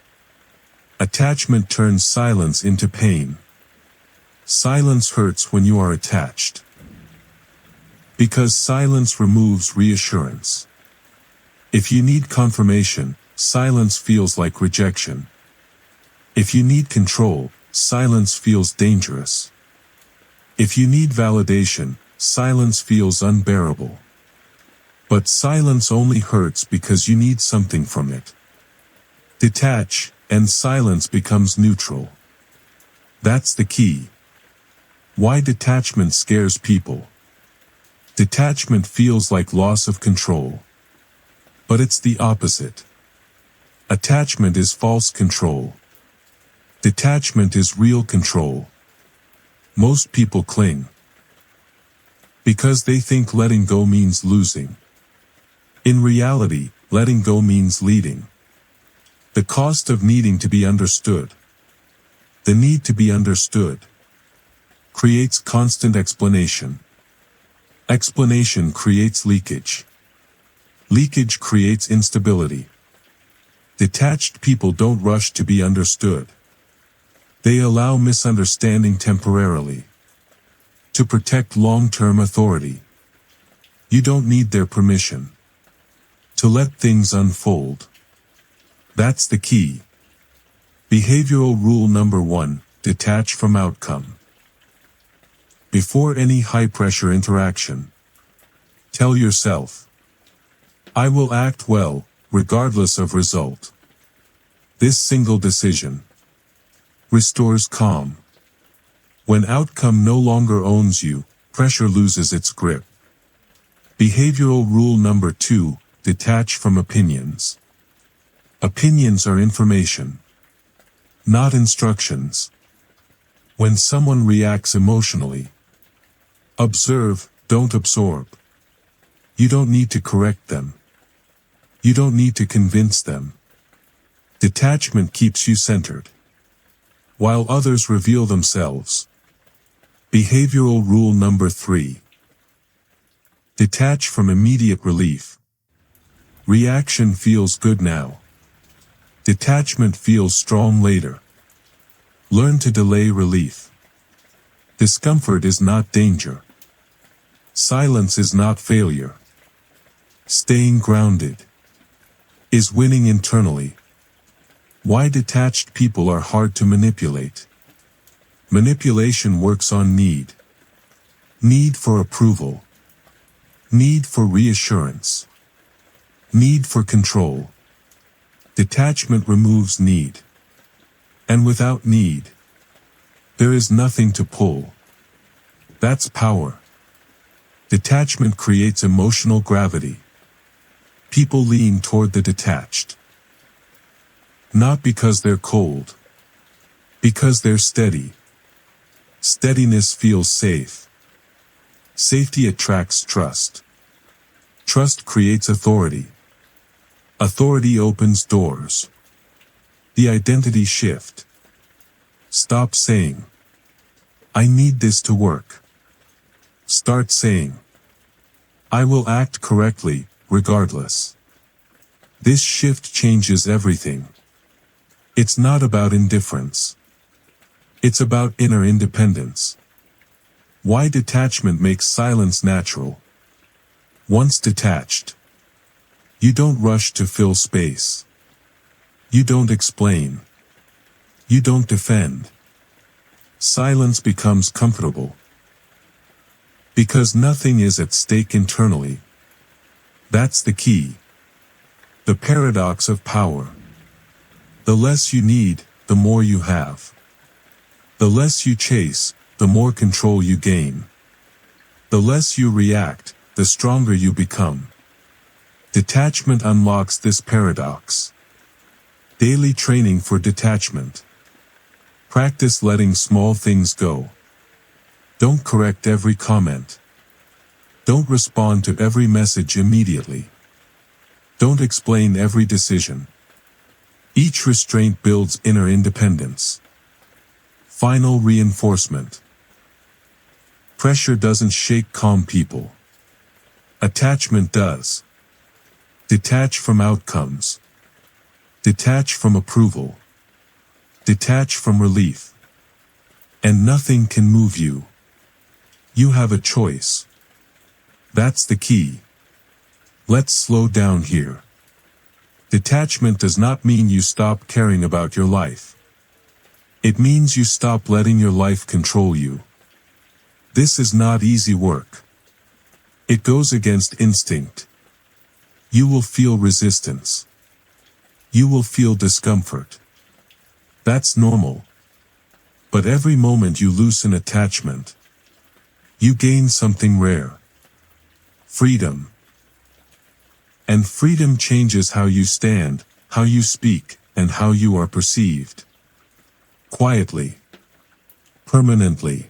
Attachment turns silence into pain. Silence hurts when you are attached. Because silence removes reassurance. If you need confirmation, silence feels like rejection. If you need control, silence feels dangerous. If you need validation, silence feels unbearable. But silence only hurts because you need something from it. Detach, and silence becomes neutral. That's the key. Why detachment scares people. Detachment feels like loss of control. But it's the opposite. Attachment is false control. Detachment is real control. Most people cling because they think letting go means losing. In reality, letting go means leading. The cost of needing to be understood. The need to be understood creates constant explanation. Explanation creates leakage. Leakage creates instability. Detached people don't rush to be understood. They allow misunderstanding temporarily. To protect long-term authority. You don't need their permission. To let things unfold. That's the key. Behavioral rule number 1, detach from outcome. Before any high-pressure interaction, tell yourself, I will act well, regardless of result. This single decision restores calm. When outcome no longer owns you, pressure loses its grip. Behavioral rule number 2, detach from opinions. Opinions are information, not instructions. When someone reacts emotionally, observe, don't absorb. You don't need to correct them. You don't need to convince them. Detachment keeps you centered, while others reveal themselves. Behavioral rule number 3. Detach from immediate relief. Reaction feels good now. Detachment feels strong later. Learn to delay relief. Discomfort is not danger. Silence is not failure. Staying grounded is winning internally. Why detached people are hard to manipulate. Manipulation works on need. Need for approval. Need for reassurance. Need for control. Detachment removes need. And without need, there is nothing to pull. That's power. Detachment creates emotional gravity. People lean toward the detached. Not because they're cold. Because they're steady. Steadiness feels safe. Safety attracts trust. Trust creates authority. Authority opens doors. The identity shift. Stop saying, I need this to work. Start saying, I will act correctly, regardless. This shift changes everything. It's not about indifference. It's about inner independence. Why detachment makes silence natural. Once detached, you don't rush to fill space. You don't explain. You don't defend. Silence becomes comfortable. Because nothing is at stake internally. That's the key. The paradox of power. The less you need, the more you have. The less you chase, the more control you gain. The less you react, the stronger you become. Detachment unlocks this paradox. Daily training for detachment. Practice letting small things go. Don't correct every comment. Don't respond to every message immediately. Don't explain every decision. Each restraint builds inner independence. Final reinforcement. Pressure doesn't shake calm people. Attachment does. Detach from outcomes. Detach from approval. Detach from relief. And nothing can move you. You have a choice. That's the key. Let's slow down here. Detachment does not mean you stop caring about your life. It means you stop letting your life control you. This is not easy work. It goes against instinct. You will feel resistance. You will feel discomfort. That's normal. But every moment you loosen attachment, you gain something rare. Freedom. And freedom changes how you stand, how you speak, and how you are perceived. Quietly. Permanently.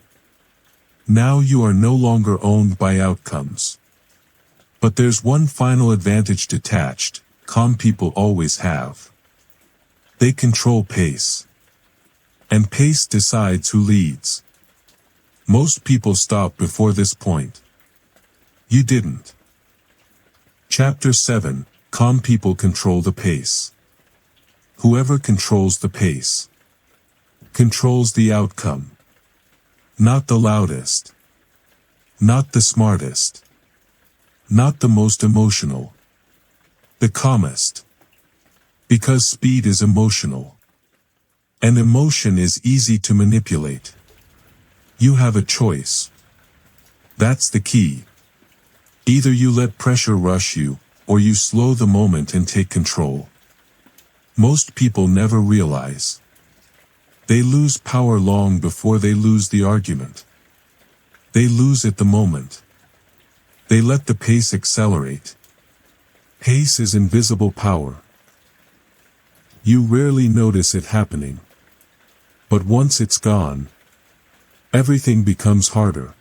Now you are no longer owned by outcomes. But there's one final advantage detached, calm people always have. They control pace. And pace decides who leads. Most people stop before this point. You didn't. Chapter 7, Calm people control the pace. Whoever controls the pace controls the outcome. Not the loudest. Not the smartest. Not the most emotional. The calmest. Because speed is emotional. And emotion is easy to manipulate. You have a choice. That's the key. Either you let pressure rush you, or you slow the moment and take control. Most people never realize. They lose power long before they lose the argument. They lose it the moment. They let the pace accelerate. Pace is invisible power. You rarely notice it happening. But once it's gone, everything becomes harder.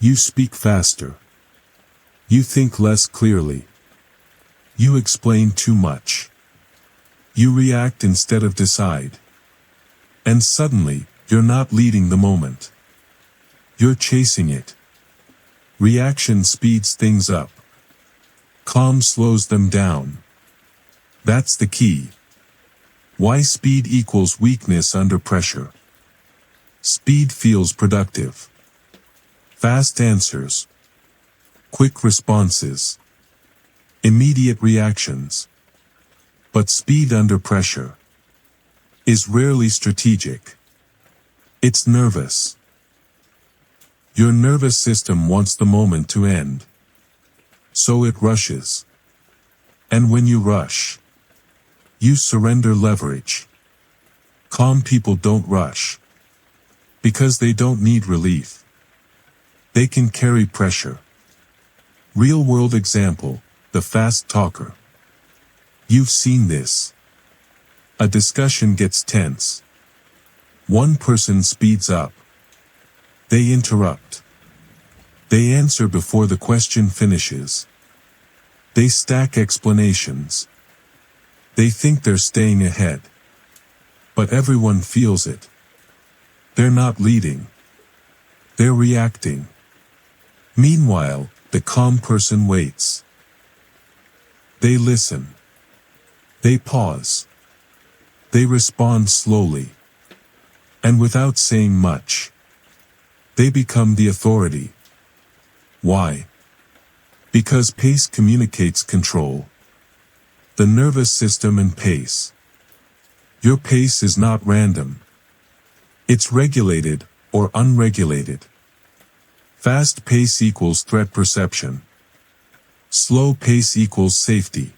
You speak faster. You think less clearly. You explain too much. You react instead of decide. And suddenly, you're not leading the moment. You're chasing it. Reaction speeds things up. Calm slows them down. That's the key. Why speed equals weakness under pressure. Speed feels productive. Fast answers. Quick responses. Immediate reactions. But speed under pressure is rarely strategic. It's nervous. Your nervous system wants the moment to end. So it rushes. And when you rush, you surrender leverage. Calm people don't rush. Because they don't need relief. They can carry pressure. Real-world example, the fast talker. You've seen this. A discussion gets tense. One person speeds up. They interrupt. They answer before the question finishes. They stack explanations. They think they're staying ahead. But everyone feels it. They're not leading. They're reacting. Meanwhile, the calm person waits. They listen. They pause. They respond slowly. And without saying much. They become the authority. Why? Because pace communicates control. The nervous system and pace. Your pace is not random. It's regulated, or unregulated. Fast pace equals threat perception. Slow pace equals safety.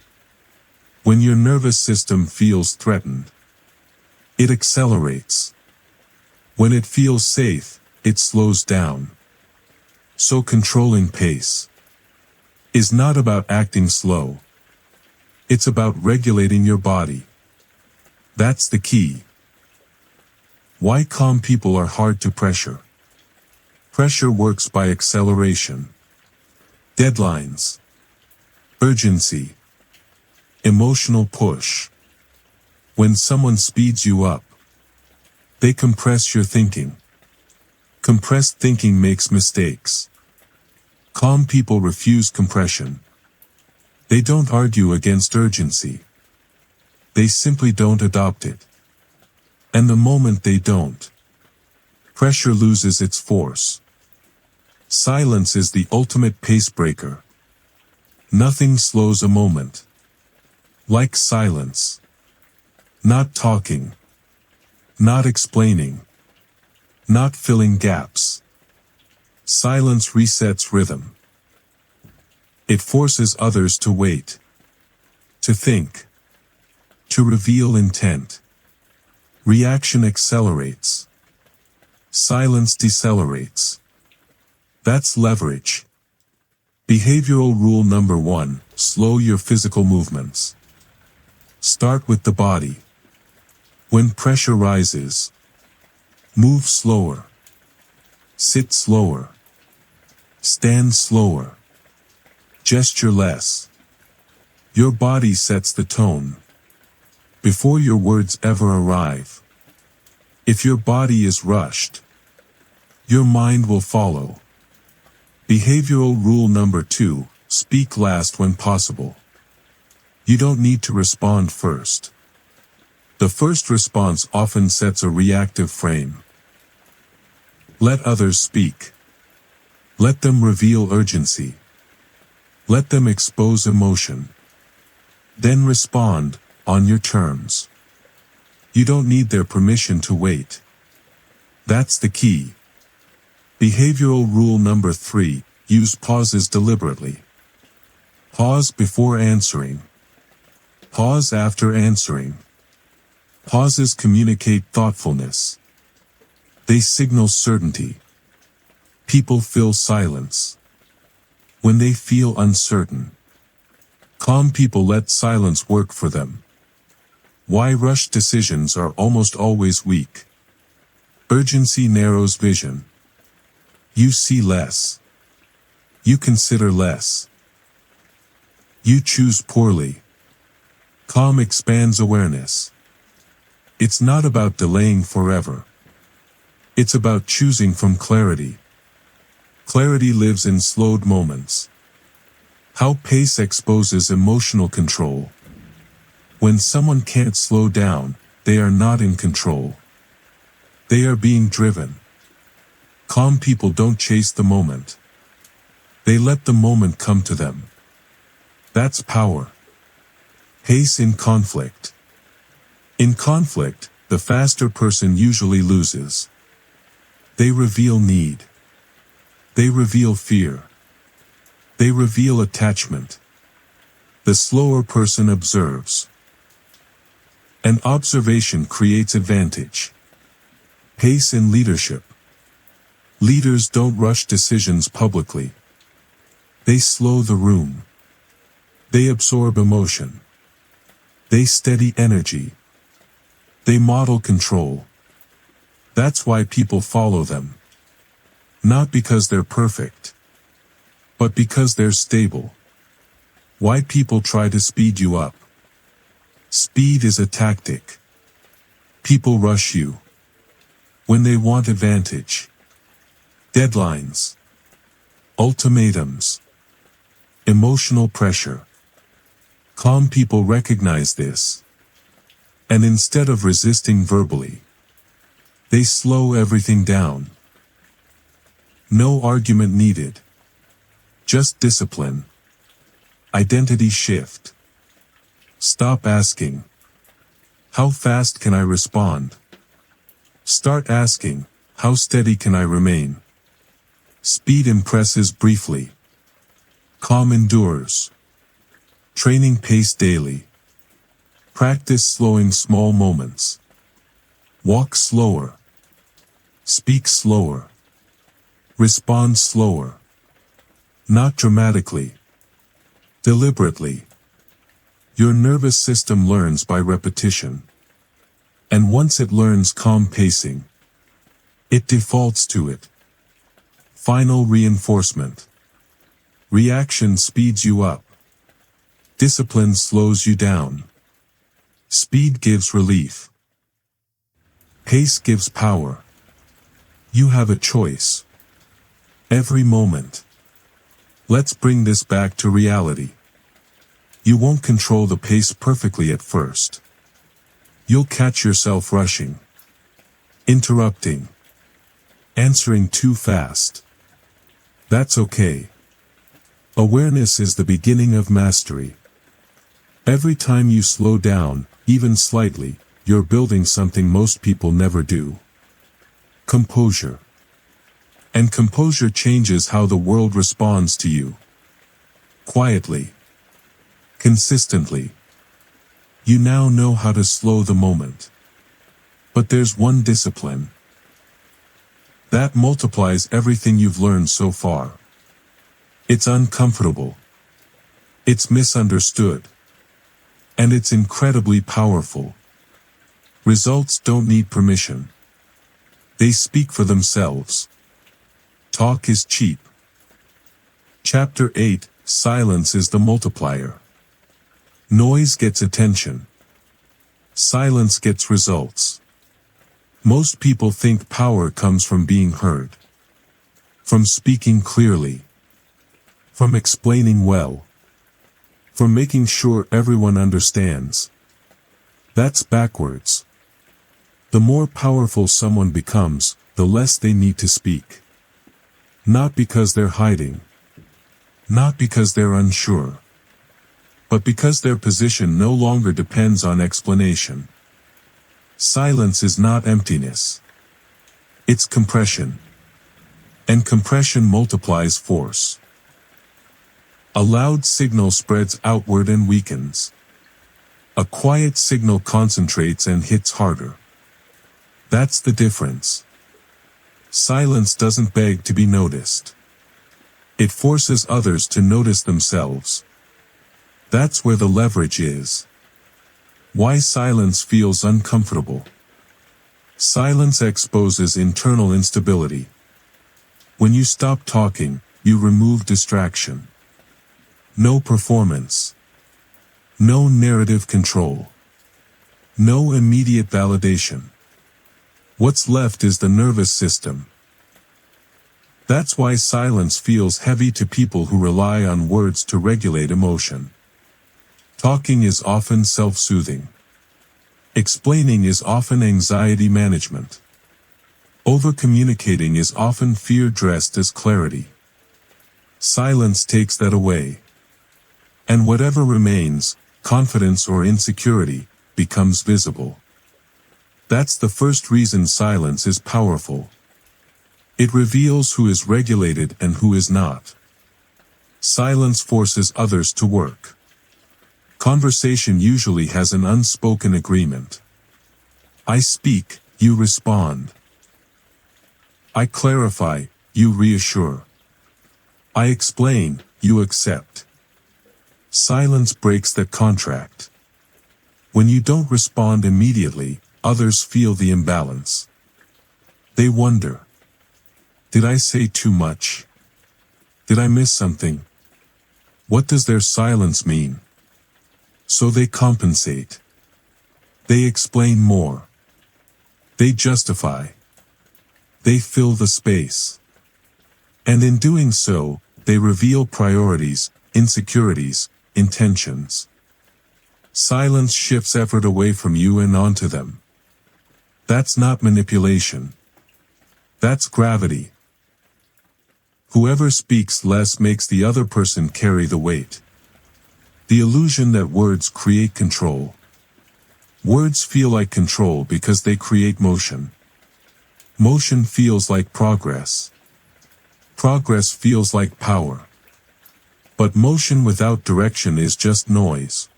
When your nervous system feels threatened, it accelerates. When it feels safe, it slows down. So controlling pace is not about acting slow. It's about regulating your body. That's the key. Why calm people are hard to pressure. Pressure works by acceleration. Deadlines. Urgency. Emotional push. When someone speeds you up, they compress your thinking. Compressed thinking makes mistakes. Calm people refuse compression. They don't argue against urgency. They simply don't adopt it. And the moment they don't, pressure loses its force. Silence is the ultimate pace breaker. Nothing slows a moment like silence. Not talking. Not explaining. Not filling gaps. Silence resets rhythm. It forces others to wait, to think, to reveal intent. Reaction accelerates. Silence decelerates. That's leverage. Behavioral rule number 1, slow your physical movements. Start with the body. When pressure rises, move slower. Sit slower. Stand slower. Gesture less. Your body sets the tone before your words ever arrive. If your body is rushed, your mind will follow. Behavioral rule number 2, speak last when possible. You don't need to respond first. The first response often sets a reactive frame. Let others speak. Let them reveal urgency. Let them expose emotion. Then respond, on your terms. You don't need their permission to wait. That's the key. Behavioral rule number 3, use pauses deliberately. Pause before answering. Pause after answering. Pauses communicate thoughtfulness. They signal certainty. People fill silence when they feel uncertain. Calm people let silence work for them. Why rushed decisions are almost always weak. Urgency narrows vision. You see less. You consider less. You choose poorly. Calm expands awareness. It's not about delaying forever. It's about choosing from clarity. Clarity lives in slowed moments. How pace exposes emotional control. When someone can't slow down, they are not in control. They are being driven. Calm people don't chase the moment. They let the moment come to them. That's power. Pace in conflict. In conflict, the faster person usually loses. They reveal need. They reveal fear. They reveal attachment. The slower person observes. And observation creates advantage. Pace in leadership. Leaders don't rush decisions publicly. They slow the room. They absorb emotion. They steady energy. They model control. That's why people follow them. Not because they're perfect, but because they're stable. Why people try to speed you up. Speed is a tactic. People rush you when they want advantage. Deadlines. Ultimatums. Emotional pressure. Calm people recognize this. And instead of resisting verbally, they slow everything down. No argument needed. Just discipline. Identity shift. Stop asking, how fast can I respond? Start asking, how steady can I remain? Speed impresses briefly. Calm endures. Training pace daily. Practice slowing small moments. Walk slower. Speak slower. Respond slower. Not dramatically. Deliberately. Your nervous system learns by repetition. And once it learns calm pacing, it defaults to it. Final reinforcement. Reaction speeds you up. Discipline slows you down. Speed gives relief. Pace gives power. You have a choice. Every moment. Let's bring this back to reality. You won't control the pace perfectly at first. You'll catch yourself rushing, interrupting, answering too fast. That's okay. Awareness is the beginning of mastery. Every time you slow down, even slightly, you're building something most people never do. Composure. And composure changes how the world responds to you. Quietly. Consistently. You now know how to slow the moment. But there's one discipline that multiplies everything you've learned so far. It's uncomfortable. It's misunderstood. And it's incredibly powerful. Results don't need permission. They speak for themselves. Talk is cheap. Chapter 8, Silence is the multiplier. Noise gets attention. Silence gets results. Most people think power comes from being heard. From speaking clearly. From explaining well. From making sure everyone understands. That's backwards. The more powerful someone becomes, the less they need to speak. Not because they're hiding. Not because they're unsure. But because their position no longer depends on explanation. Silence is not emptiness. It's compression. And compression multiplies force. A loud signal spreads outward and weakens. A quiet signal concentrates and hits harder. That's the difference. Silence doesn't beg to be noticed. It forces others to notice themselves. That's where the leverage is. Why silence feels uncomfortable. Silence exposes internal instability. When you stop talking, you remove distraction. No performance. No narrative control. No immediate validation. What's left is the nervous system. That's why silence feels heavy to people who rely on words to regulate emotion. Talking is often self-soothing. Explaining is often anxiety management. Over-communicating is often fear dressed as clarity. Silence takes that away. And whatever remains, confidence or insecurity, becomes visible. That's the first reason silence is powerful. It reveals who is regulated and who is not. Silence forces others to work. Conversation usually has an unspoken agreement. I speak, you respond. I clarify, you reassure. I explain, you accept. Silence breaks that contract. When you don't respond immediately, others feel the imbalance. They wonder. Did I say too much? Did I miss something? What does their silence mean? So they compensate. They explain more. They justify. They fill the space. And in doing so, they reveal priorities, insecurities, intentions. Silence shifts effort away from you and onto them. That's not manipulation. That's gravity. Whoever speaks less makes the other person carry the weight. The illusion that words create control. Words feel like control because they create motion. Motion feels like progress. Progress feels like power. But motion without direction is just noise.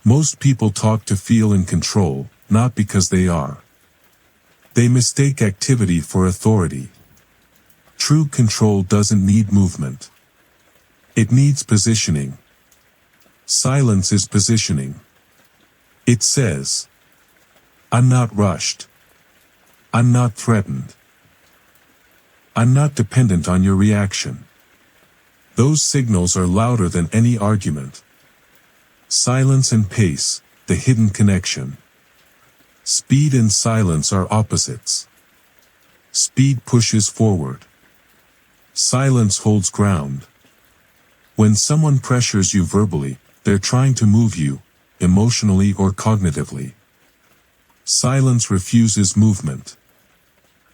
Most people talk to feel in control, not because they are. They mistake activity for authority. True control doesn't need movement. It needs positioning. Silence is positioning. It says, I'm not rushed. I'm not threatened. I'm not dependent on your reaction. Those signals are louder than any argument. Silence and pace, the hidden connection. Speed and silence are opposites. Speed pushes forward. Silence holds ground. When someone pressures you verbally, they're trying to move you, emotionally or cognitively. Silence refuses movement.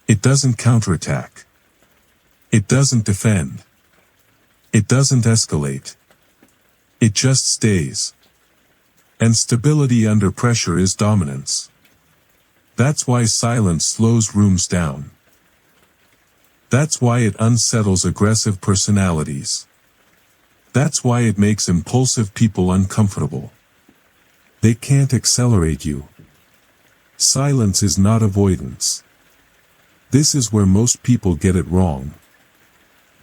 It doesn't counterattack. It doesn't defend. It doesn't escalate. It just stays. And stability under pressure is dominance. That's why silence slows rooms down. That's why it unsettles aggressive personalities. That's why it makes impulsive people uncomfortable. They can't accelerate you. Silence is not avoidance. This is where most people get it wrong.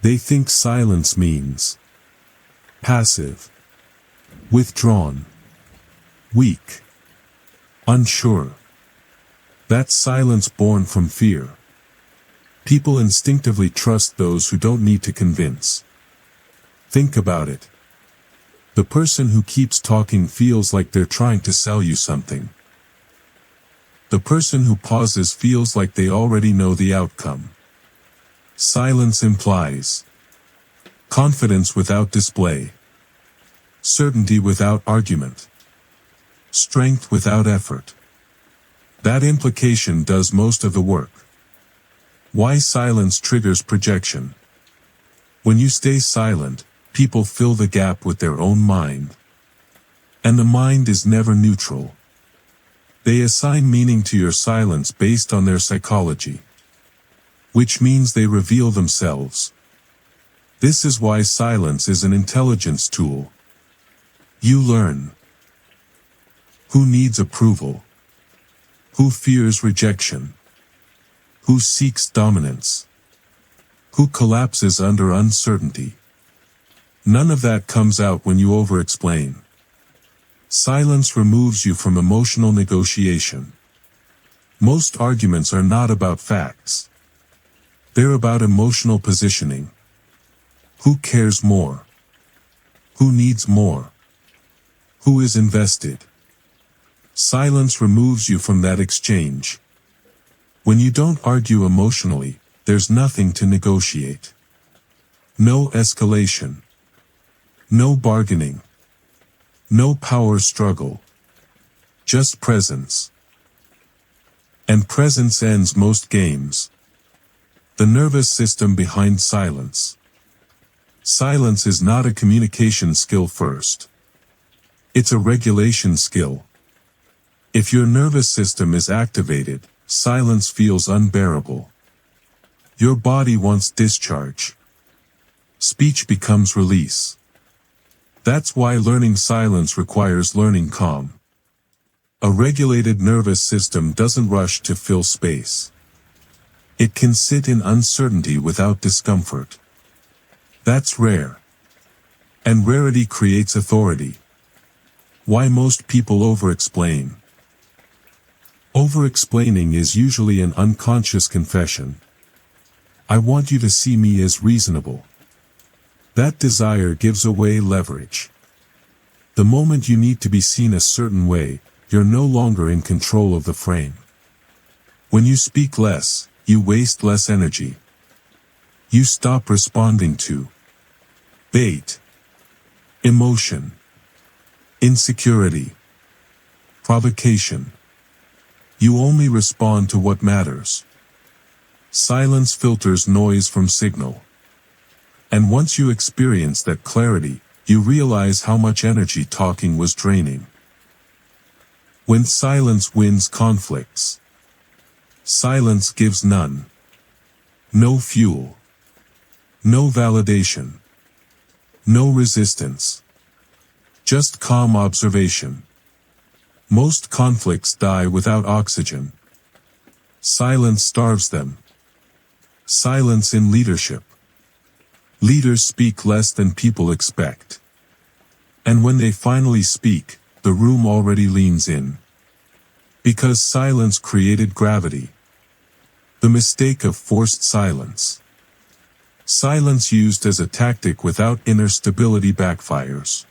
They think silence means passive, withdrawn, weak, unsure. That's silence born from fear. People instinctively trust those who don't need to convince. Think about it. The person who keeps talking feels like they're trying to sell you something. The person who pauses feels like they already know the outcome. Silence implies confidence without display, certainty without argument, strength without effort. That implication does most of the work. Why silence triggers projection. When you stay silent, people fill the gap with their own mind. And the mind is never neutral. They assign meaning to your silence based on their psychology. Which means they reveal themselves. This is why silence is an intelligence tool. You learn who needs approval, who fears rejection, who seeks dominance, who collapses under uncertainty. None of that comes out when you over-explain. Silence removes you from emotional negotiation. Most arguments are not about facts. They're about emotional positioning. Who cares more? Who needs more? Who is invested? Silence removes you from that exchange. When you don't argue emotionally, there's nothing to negotiate. No escalation. No bargaining. No power struggle. Just presence. And presence ends most games. The nervous system behind silence. Silence is not a communication skill first. It's a regulation skill. If your nervous system is activated, silence feels unbearable. Your body wants discharge. Speech becomes release. That's why learning silence requires learning calm. A regulated nervous system doesn't rush to fill space. It can sit in uncertainty without discomfort. That's rare. And rarity creates authority. Why most people over-explain. Over-explaining is usually an unconscious confession. I want you to see me as reasonable. That desire gives away leverage. The moment you need to be seen a certain way, you're no longer in control of the frame. When you speak less, you waste less energy. You stop responding to bait, emotion, insecurity, provocation. You only respond to what matters. Silence filters noise from signal. And once you experience that clarity, you realize how much energy talking was draining. When silence wins conflicts, silence gives none. No fuel. No validation. No resistance. Just calm observation. Most conflicts die without oxygen. Silence starves them. Silence in leadership. Leaders speak less than people expect. And when they finally speak, the room already leans in. Because silence created gravity. The mistake of forced silence. Silence used as a tactic without inner stability backfires.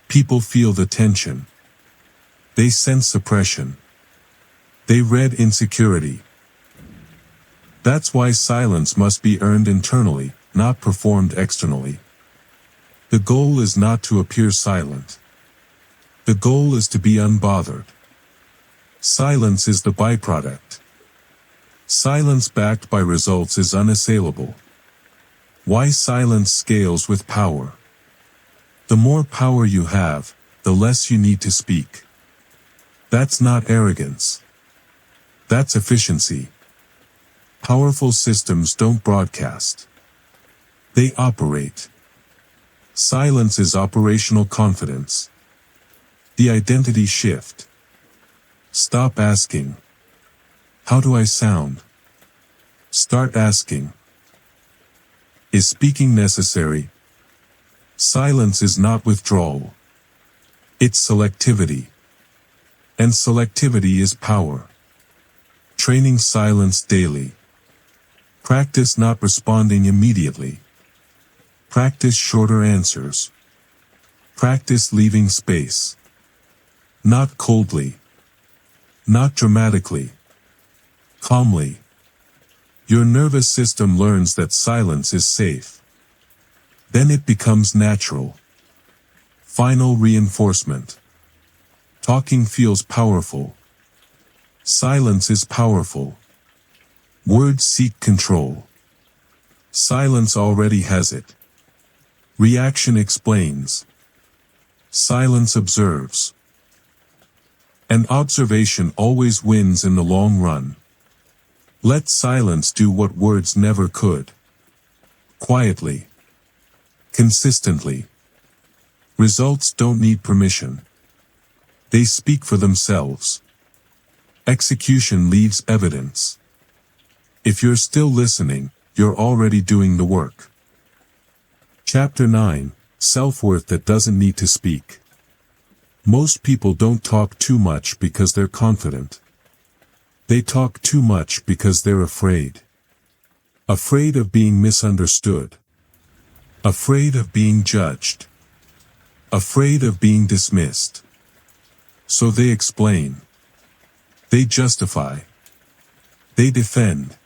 People feel the tension. They sense suppression. They read insecurity. That's why silence must be earned internally, not performed externally. The goal is not to appear silent. The goal is to be unbothered. Silence is the byproduct. Silence backed by results is unassailable. Why silence scales with power? The more power you have, the less you need to speak. That's not arrogance. That's efficiency. Powerful systems don't broadcast. They operate. Silence is operational confidence. The identity shift. Stop asking, "How do I sound?" Start asking, "Is speaking necessary?" Silence is not withdrawal. It's selectivity. And selectivity is power. Training silence daily. Practice not responding immediately. Practice shorter answers. Practice leaving space. Not coldly. Not dramatically. Calmly. Your nervous system learns that silence is safe. Then it becomes natural. Final reinforcement. Talking feels powerful. Silence is powerful. Words seek control. Silence already has it. Reaction explains. Silence observes. And observation always wins in the long run. Let silence do what words never could. Quietly. Consistently. Results don't need permission. They speak for themselves. Execution leaves evidence. If you're still listening, you're already doing the work. Chapter 9, Self-Worth That Doesn't Need to Speak. Most people don't talk too much because they're confident. They talk too much because they're afraid. Afraid of being misunderstood. Afraid of being judged. Afraid of being dismissed. So they explain. They justify. They defend.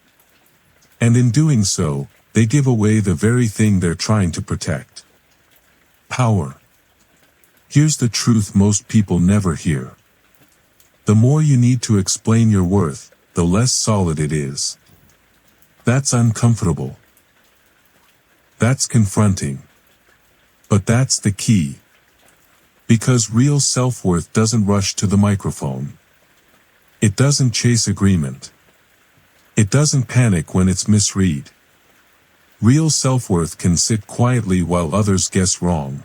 And in doing so, they give away the very thing they're trying to protect. Power. Here's the truth most people never hear. The more you need to explain your worth, the less solid it is. That's uncomfortable. That's confronting. But that's the key. Because real self-worth doesn't rush to the microphone. It doesn't chase agreement. It doesn't panic when it's misread. Real self-worth can sit quietly while others guess wrong.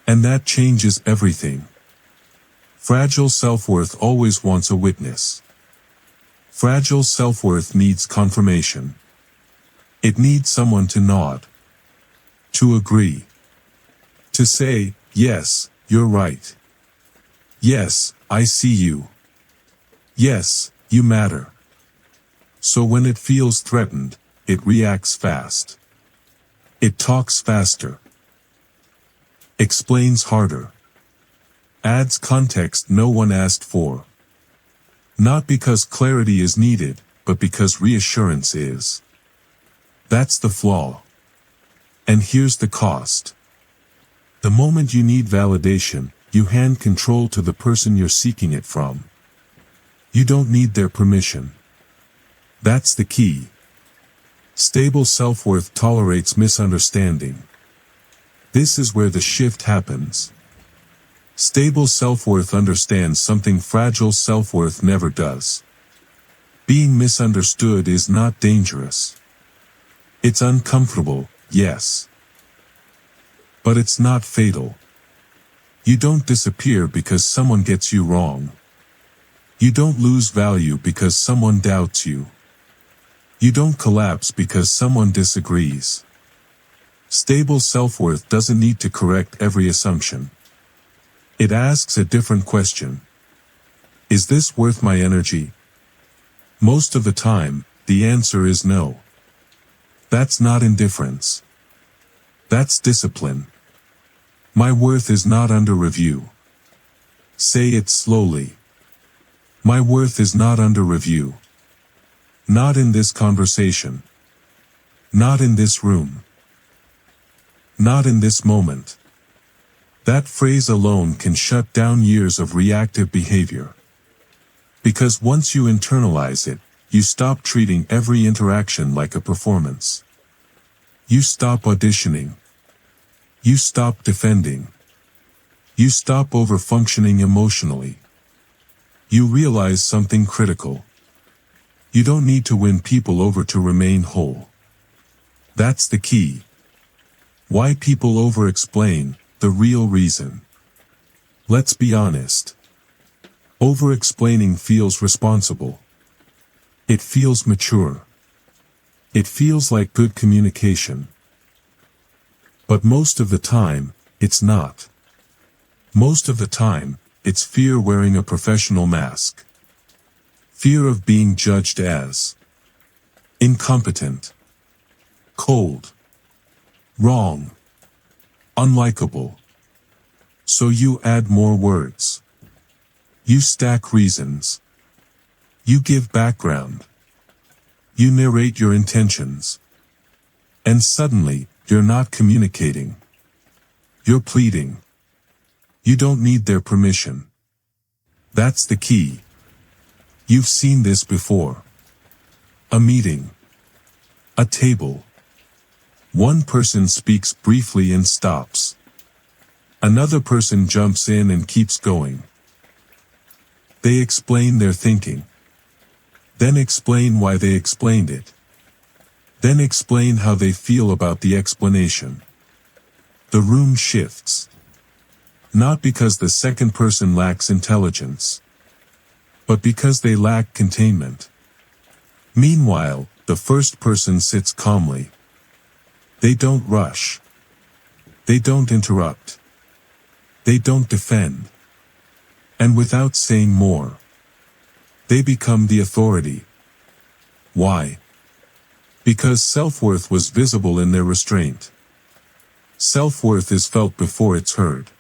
And that changes everything. Fragile self-worth always wants a witness. Fragile self-worth needs confirmation. It needs someone to nod. To agree. To say, "Yes, you're right. Yes, I see you. Yes, you matter." So when it feels threatened, it reacts fast. It talks faster. Explains harder. Adds context no one asked for. Not because clarity is needed, but because reassurance is. That's the flaw. And here's the cost. The moment you need validation, you hand control to the person you're seeking it from. You don't need their permission. That's the key. Stable self-worth tolerates misunderstanding. This is where the shift happens. Stable self-worth understands something fragile self-worth never does. Being misunderstood is not dangerous. It's uncomfortable, yes. But it's not fatal. You don't disappear because someone gets you wrong. You don't lose value because someone doubts you. You don't collapse because someone disagrees. Stable self-worth doesn't need to correct every assumption. It asks a different question. Is this worth my energy? Most of the time, the answer is no. That's not indifference. That's discipline. My worth is not under review. Say it slowly. My worth is not under review. Not in this conversation. Not in this room. Not in this moment. That phrase alone can shut down years of reactive behavior. Because once you internalize it, you stop treating every interaction like a performance. You stop auditioning. You stop defending. You stop over-functioning emotionally. You realize something critical. You don't need to win people over to remain whole. That's the key. Why people over-explain, the real reason. Let's be honest. Over-explaining feels responsible. It feels mature. It feels like good communication. But most of the time, it's not. Most of the time, it's fear wearing a professional mask. Fear of being judged as incompetent, cold, wrong, unlikable. So you add more words. You stack reasons. You give background. You narrate your intentions. And suddenly, you're not communicating. You're pleading. You don't need their permission. That's the key. You've seen this before. A meeting. A table. One person speaks briefly and stops. Another person jumps in and keeps going. They explain their thinking. Then explain why they explained it. Then explain how they feel about the explanation. The room shifts. Not because the second person lacks intelligence, but because they lack containment. Meanwhile, the first person sits calmly. They don't rush. They don't interrupt. They don't defend. And without saying more, they become the authority. Why? Because self-worth was visible in their restraint. Self-worth is felt before it's heard.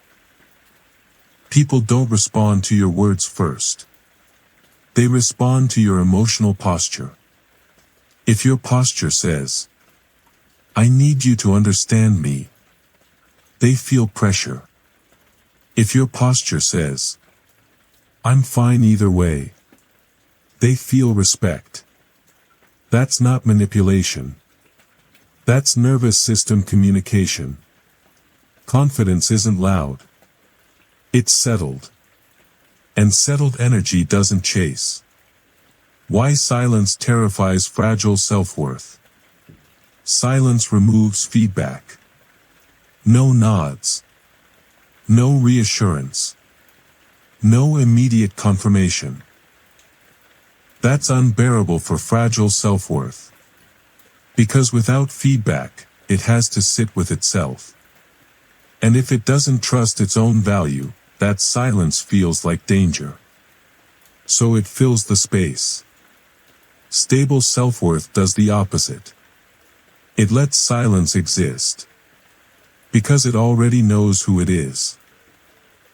People don't respond to your words first. They respond to your emotional posture. If your posture says, "I need you to understand me," they feel pressure. If your posture says, "I'm fine either way," they feel respect. That's not manipulation. That's nervous system communication. Confidence isn't loud. It's settled. And settled energy doesn't chase. Why silence terrifies fragile self-worth? Silence removes feedback. No nods. No reassurance. No immediate confirmation. That's unbearable for fragile self-worth. Because without feedback, it has to sit with itself. And if it doesn't trust its own value, that silence feels like danger. So it fills the space. Stable self-worth does the opposite. It lets silence exist. Because it already knows who it is.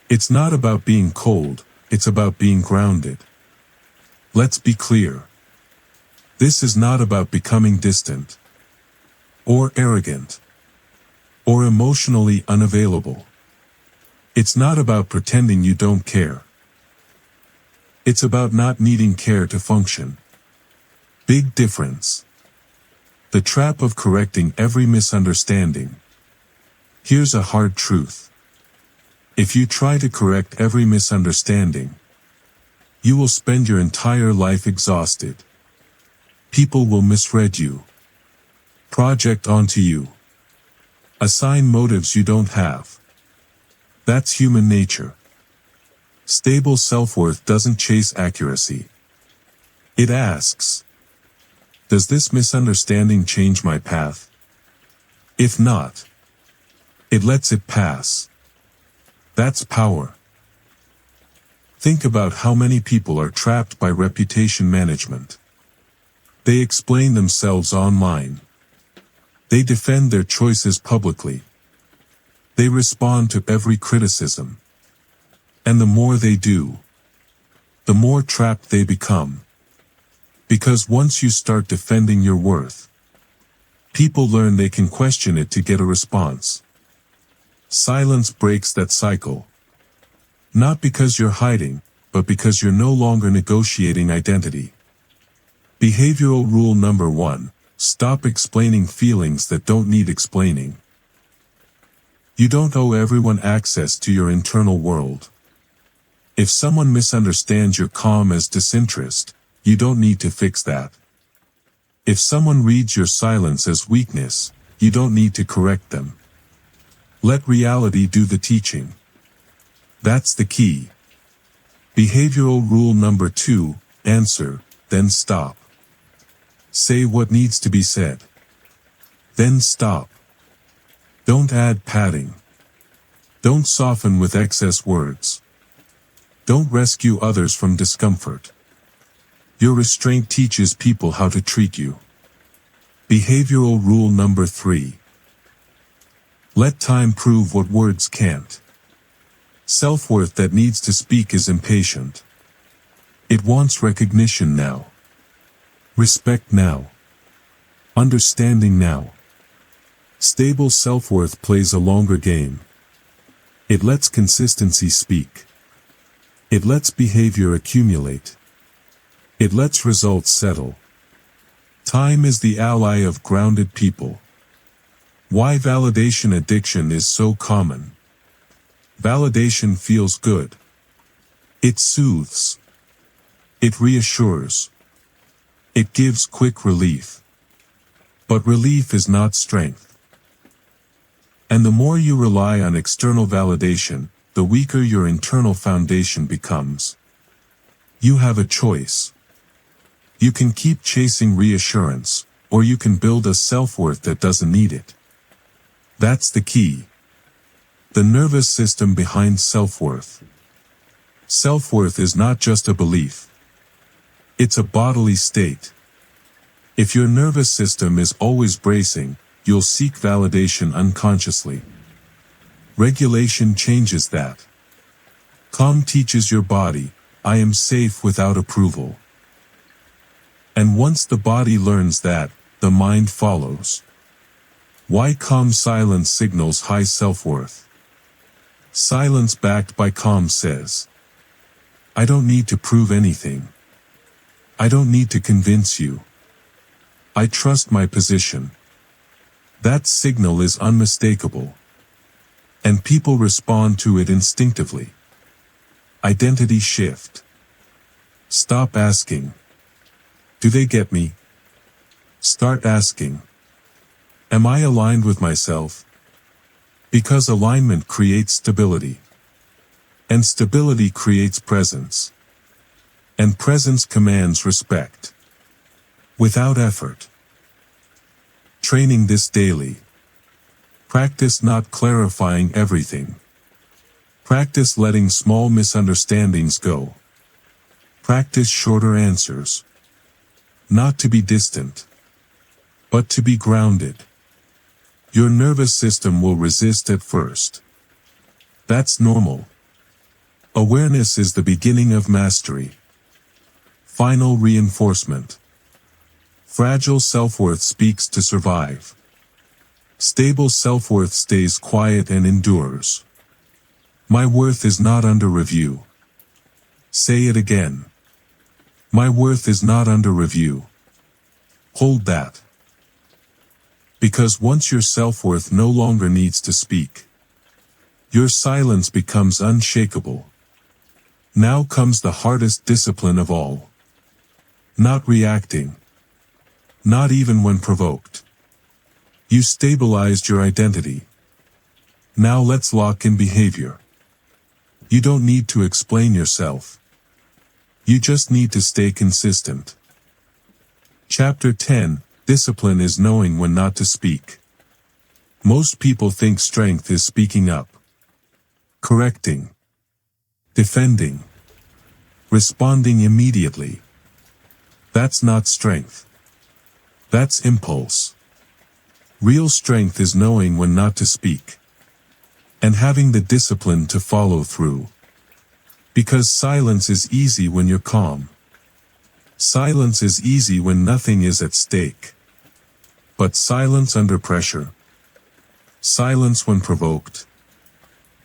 It's not about being cold, it's about being grounded. Let's be clear. This is not about becoming distant, or arrogant, or emotionally unavailable. It's not about pretending you don't care. It's about not needing care to function. Big difference. The trap of correcting every misunderstanding. Here's a hard truth. If you try to correct every misunderstanding, you will spend your entire life exhausted. People will misread you, project onto you, assign motives you don't have. That's human nature. Stable self-worth doesn't chase accuracy. It asks, does this misunderstanding change my path? If not, it lets it pass. That's power. Think about how many people are trapped by reputation management. They explain themselves online. They defend their choices publicly. They respond to every criticism. And the more they do, the more trapped they become. Because once you start defending your worth, people learn they can question it to get a response. Silence breaks that cycle. Not because you're hiding, but because you're no longer negotiating identity. Behavioral rule number 1. Stop explaining feelings that don't need explaining. You don't owe everyone access to your internal world. If someone misunderstands your calm as disinterest, you don't need to fix that. If someone reads your silence as weakness, you don't need to correct them. Let reality do the teaching. That's the key. Behavioral rule number 2, answer, then stop. Say what needs to be said. Then stop. Don't add padding. Don't soften with excess words. Don't rescue others from discomfort. Your restraint teaches people how to treat you. Behavioral rule number 3. Let time prove what words can't. Self-worth that needs to speak is impatient. It wants recognition now. Respect now. Understanding now. Stable self-worth plays a longer game. It lets consistency speak. It lets behavior accumulate. It lets results settle. Time is the ally of grounded people. Why validation addiction is so common. Validation feels good. It soothes. It reassures. It gives quick relief. But relief is not strength. And the more you rely on external validation, the weaker your internal foundation becomes. You have a choice. You can keep chasing reassurance, or you can build a self-worth that doesn't need it. That's the key. The nervous system behind self-worth. Self-worth is not just a belief. It's a bodily state. If your nervous system is always bracing, you'll seek validation unconsciously. Regulation changes that. Calm teaches your body, I am safe without approval. And once the body learns that, the mind follows. Why calm silence signals high self-worth? Silence backed by calm says, I don't need to prove anything. I don't need to convince you. I trust my position. That signal is unmistakable. And people respond to it instinctively. Identity shift. Stop asking, do they get me? Start asking, am I aligned with myself? Because alignment creates stability. And stability creates presence. And presence commands respect. Without effort. Training this daily. Practice not clarifying everything. Practice letting small misunderstandings go. Practice shorter answers. Not to be distant, but to be grounded. Your nervous system will resist at first. That's normal. Awareness is the beginning of mastery. Final reinforcement. Fragile self-worth speaks to survive. Stable self-worth stays quiet and endures. My worth is not under review. Say it again. My worth is not under review. Hold that. Because once your self-worth no longer needs to speak, your silence becomes unshakable. Now comes the hardest discipline of all. Not reacting. Not even when provoked. You stabilized your identity. Now let's lock in behavior. You don't need to explain yourself. You just need to stay consistent. Chapter 10, Discipline is knowing when not to speak. Most people think strength is speaking up. Correcting. Defending. Responding immediately. That's not strength. That's impulse. Real strength is knowing when not to speak. And having the discipline to follow through. Because silence is easy when you're calm. Silence is easy when nothing is at stake. But silence under pressure. Silence when provoked.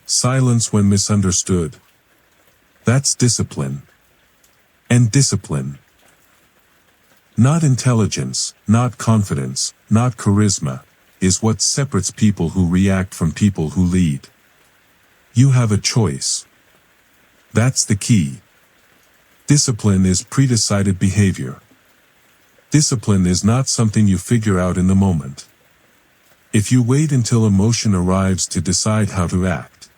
Silence when misunderstood. That's discipline. And discipline. Not intelligence, not confidence, not charisma, is what separates people who react from people who lead. You have a choice. That's the key. Discipline is pre-decided behavior. Discipline is not something you figure out in the moment. If you wait until emotion arrives to decide how to act,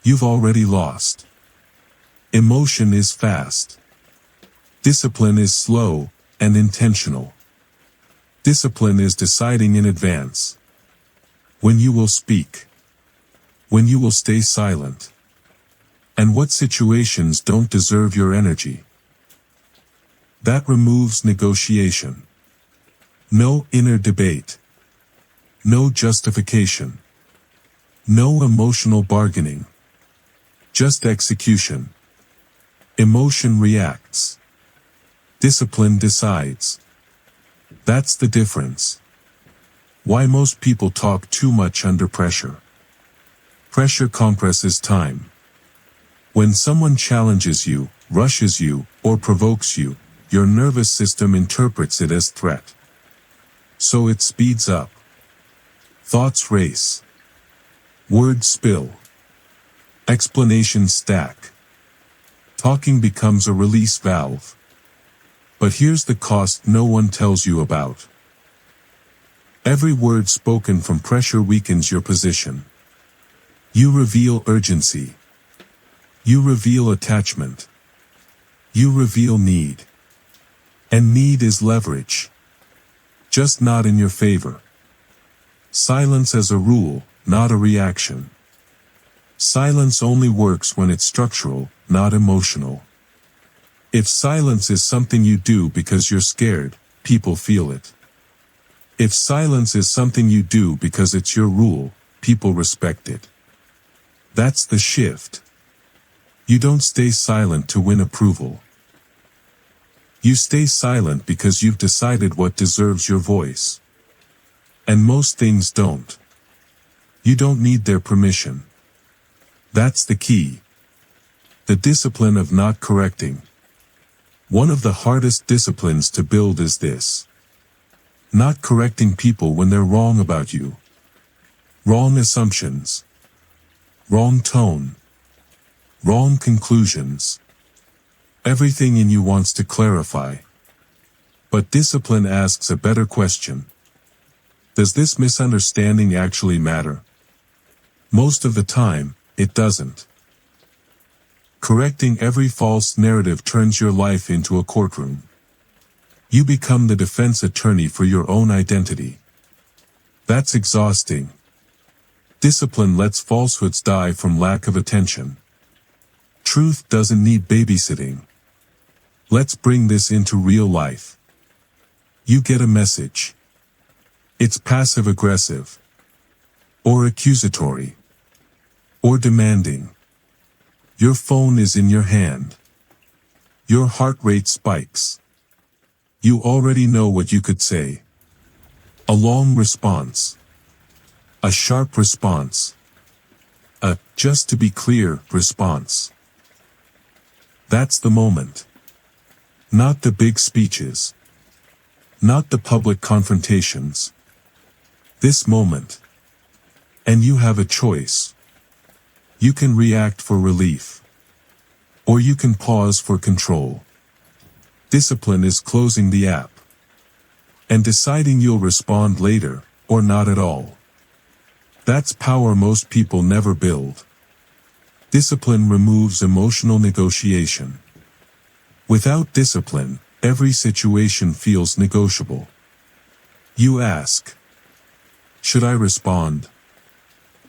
you've already lost. Emotion is fast. Discipline is slow and intentional. Discipline is deciding in advance when you will speak, when you will stay silent, and what situations don't deserve your energy. That removes negotiation. No inner debate. No justification. No emotional bargaining. Just execution. Emotion reacts. Discipline decides. That's the difference. Why most people talk too much under pressure. Pressure compresses time. When someone challenges you, rushes you, or provokes you, your nervous system interprets it as threat. So it speeds up. Thoughts race. Words spill. Explanations stack. Talking becomes a release valve. But here's the cost no one tells you about. Every word spoken from pressure weakens your position. You reveal urgency. You reveal attachment. You reveal need. And need is leverage. Just not in your favor. Silence as a rule, not a reaction. Silence only works when it's structural, not emotional. If silence is something you do because you're scared, people feel it. If silence is something you do because it's your rule, people respect it. That's the shift. You don't stay silent to win approval. You stay silent because you've decided what deserves your voice. And most things don't. You don't need their permission. That's the key. The discipline of not correcting. One of the hardest disciplines to build is this. Not correcting people when they're wrong about you. Wrong assumptions. Wrong tone. Wrong conclusions. Everything in you wants to clarify. But discipline asks a better question. Does this misunderstanding actually matter? Most of the time, it doesn't. Correcting every false narrative turns your life into a courtroom. You become the defense attorney for your own identity. That's exhausting. Discipline lets falsehoods die from lack of attention. Truth doesn't need babysitting. Let's bring this into real life. You get a message. It's passive-aggressive. Or accusatory. Or demanding. Your phone is in your hand. Your heart rate spikes. You already know what you could say. A long response. A sharp response. A, just to be clear, response. That's the moment. Not the big speeches. Not the public confrontations. This moment. And you have a choice. You can react for relief. Or you can pause for control. Discipline is closing the app. And deciding you'll respond later, or not at all. That's power most people never build. Discipline removes emotional negotiation. Without discipline, every situation feels negotiable. You ask, should I respond?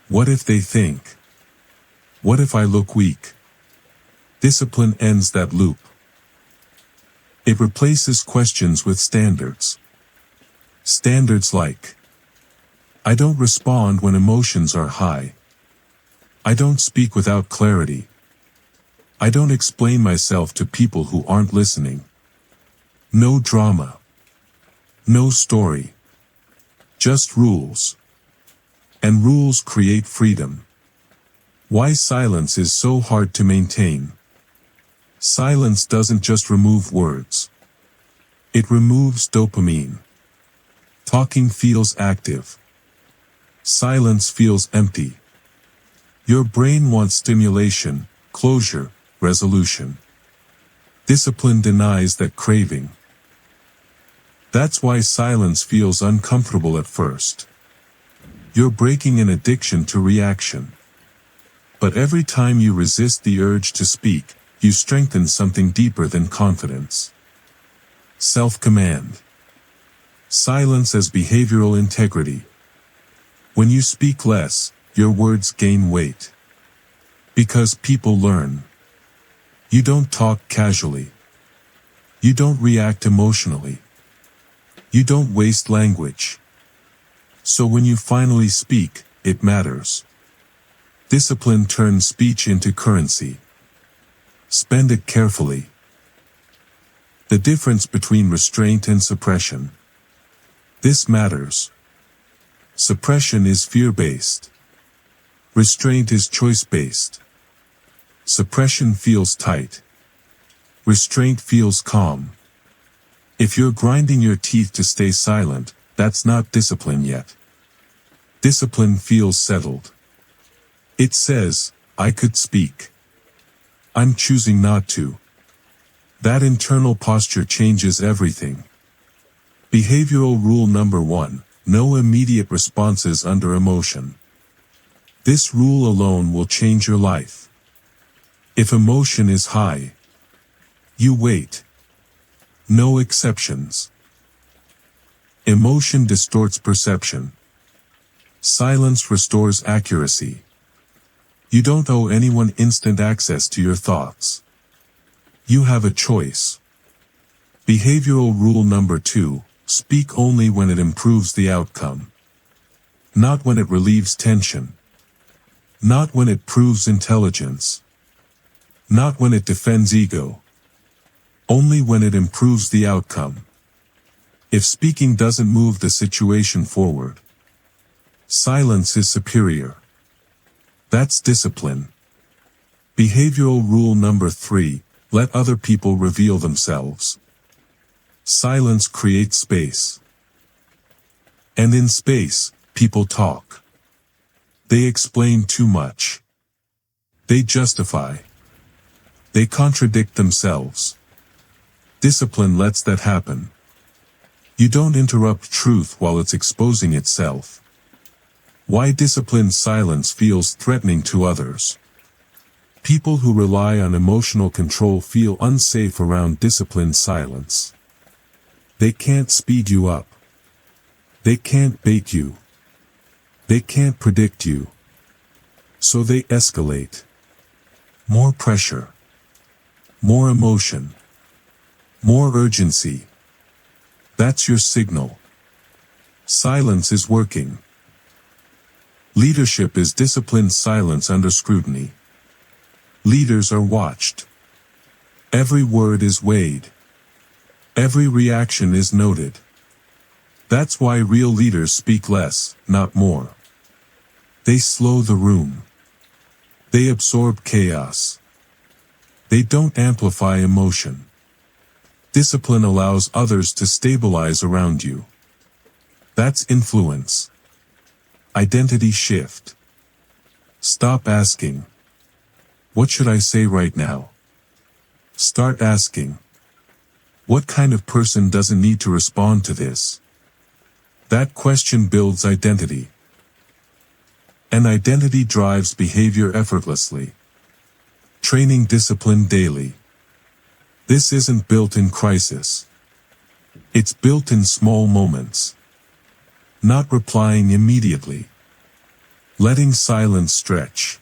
What if they think? What if I look weak? Discipline ends that loop. It replaces questions with standards. Standards like, I don't respond when emotions are high. I don't speak without clarity. I don't explain myself to people who aren't listening. No drama. No story. Just rules. And rules create freedom. Why silence is so hard to maintain. Silence doesn't just remove words. It removes dopamine. Talking feels active. Silence feels empty. Your brain wants stimulation, closure, resolution. Discipline denies that craving. That's why silence feels uncomfortable at first. You're breaking an addiction to reaction. But every time you resist the urge to speak, you strengthen something deeper than confidence. Self-command. Silence as behavioral integrity. When you speak less, your words gain weight. Because people learn. You don't talk casually. You don't react emotionally. You don't waste language. So when you finally speak, it matters. Discipline turns speech into currency. Spend it carefully. The difference between restraint and suppression. This matters. Suppression is fear-based. Restraint is choice-based. Suppression feels tight. Restraint feels calm. If you're grinding your teeth to stay silent, that's not discipline yet. Discipline feels settled. It says, I could speak. I'm choosing not to. That internal posture changes everything. Behavioral rule number 1, no immediate responses under emotion. This rule alone will change your life. If emotion is high, you wait. No exceptions. Emotion distorts perception. Silence restores accuracy. You don't owe anyone instant access to your thoughts. You have a choice. Behavioral rule number 2, speak only when it improves the outcome. Not when it relieves tension. Not when it proves intelligence. Not when it defends ego. Only when it improves the outcome. If speaking doesn't move the situation forward, silence is superior. That's discipline. Behavioral rule number 3, let other people reveal themselves. Silence creates space. And in space, people talk. They explain too much. They justify. They contradict themselves. Discipline lets that happen. You don't interrupt truth while it's exposing itself. Why disciplined silence feels threatening to others. People who rely on emotional control feel unsafe around disciplined silence. They can't speed you up. They can't bait you. They can't predict you. So they escalate. More pressure. More emotion. More urgency. That's your signal. Silence is working. Leadership is disciplined silence under scrutiny. Leaders are watched. Every word is weighed. Every reaction is noted. That's why real leaders speak less, not more. They slow the room. They absorb chaos. They don't amplify emotion. Discipline allows others to stabilize around you. That's influence. Identity shift. Stop asking, what should I say right now? Start asking, what kind of person doesn't need to respond to this? That question builds identity. And identity drives behavior effortlessly. Training discipline daily. This isn't built in crisis. It's built in small moments. Not replying immediately. Letting silence stretch.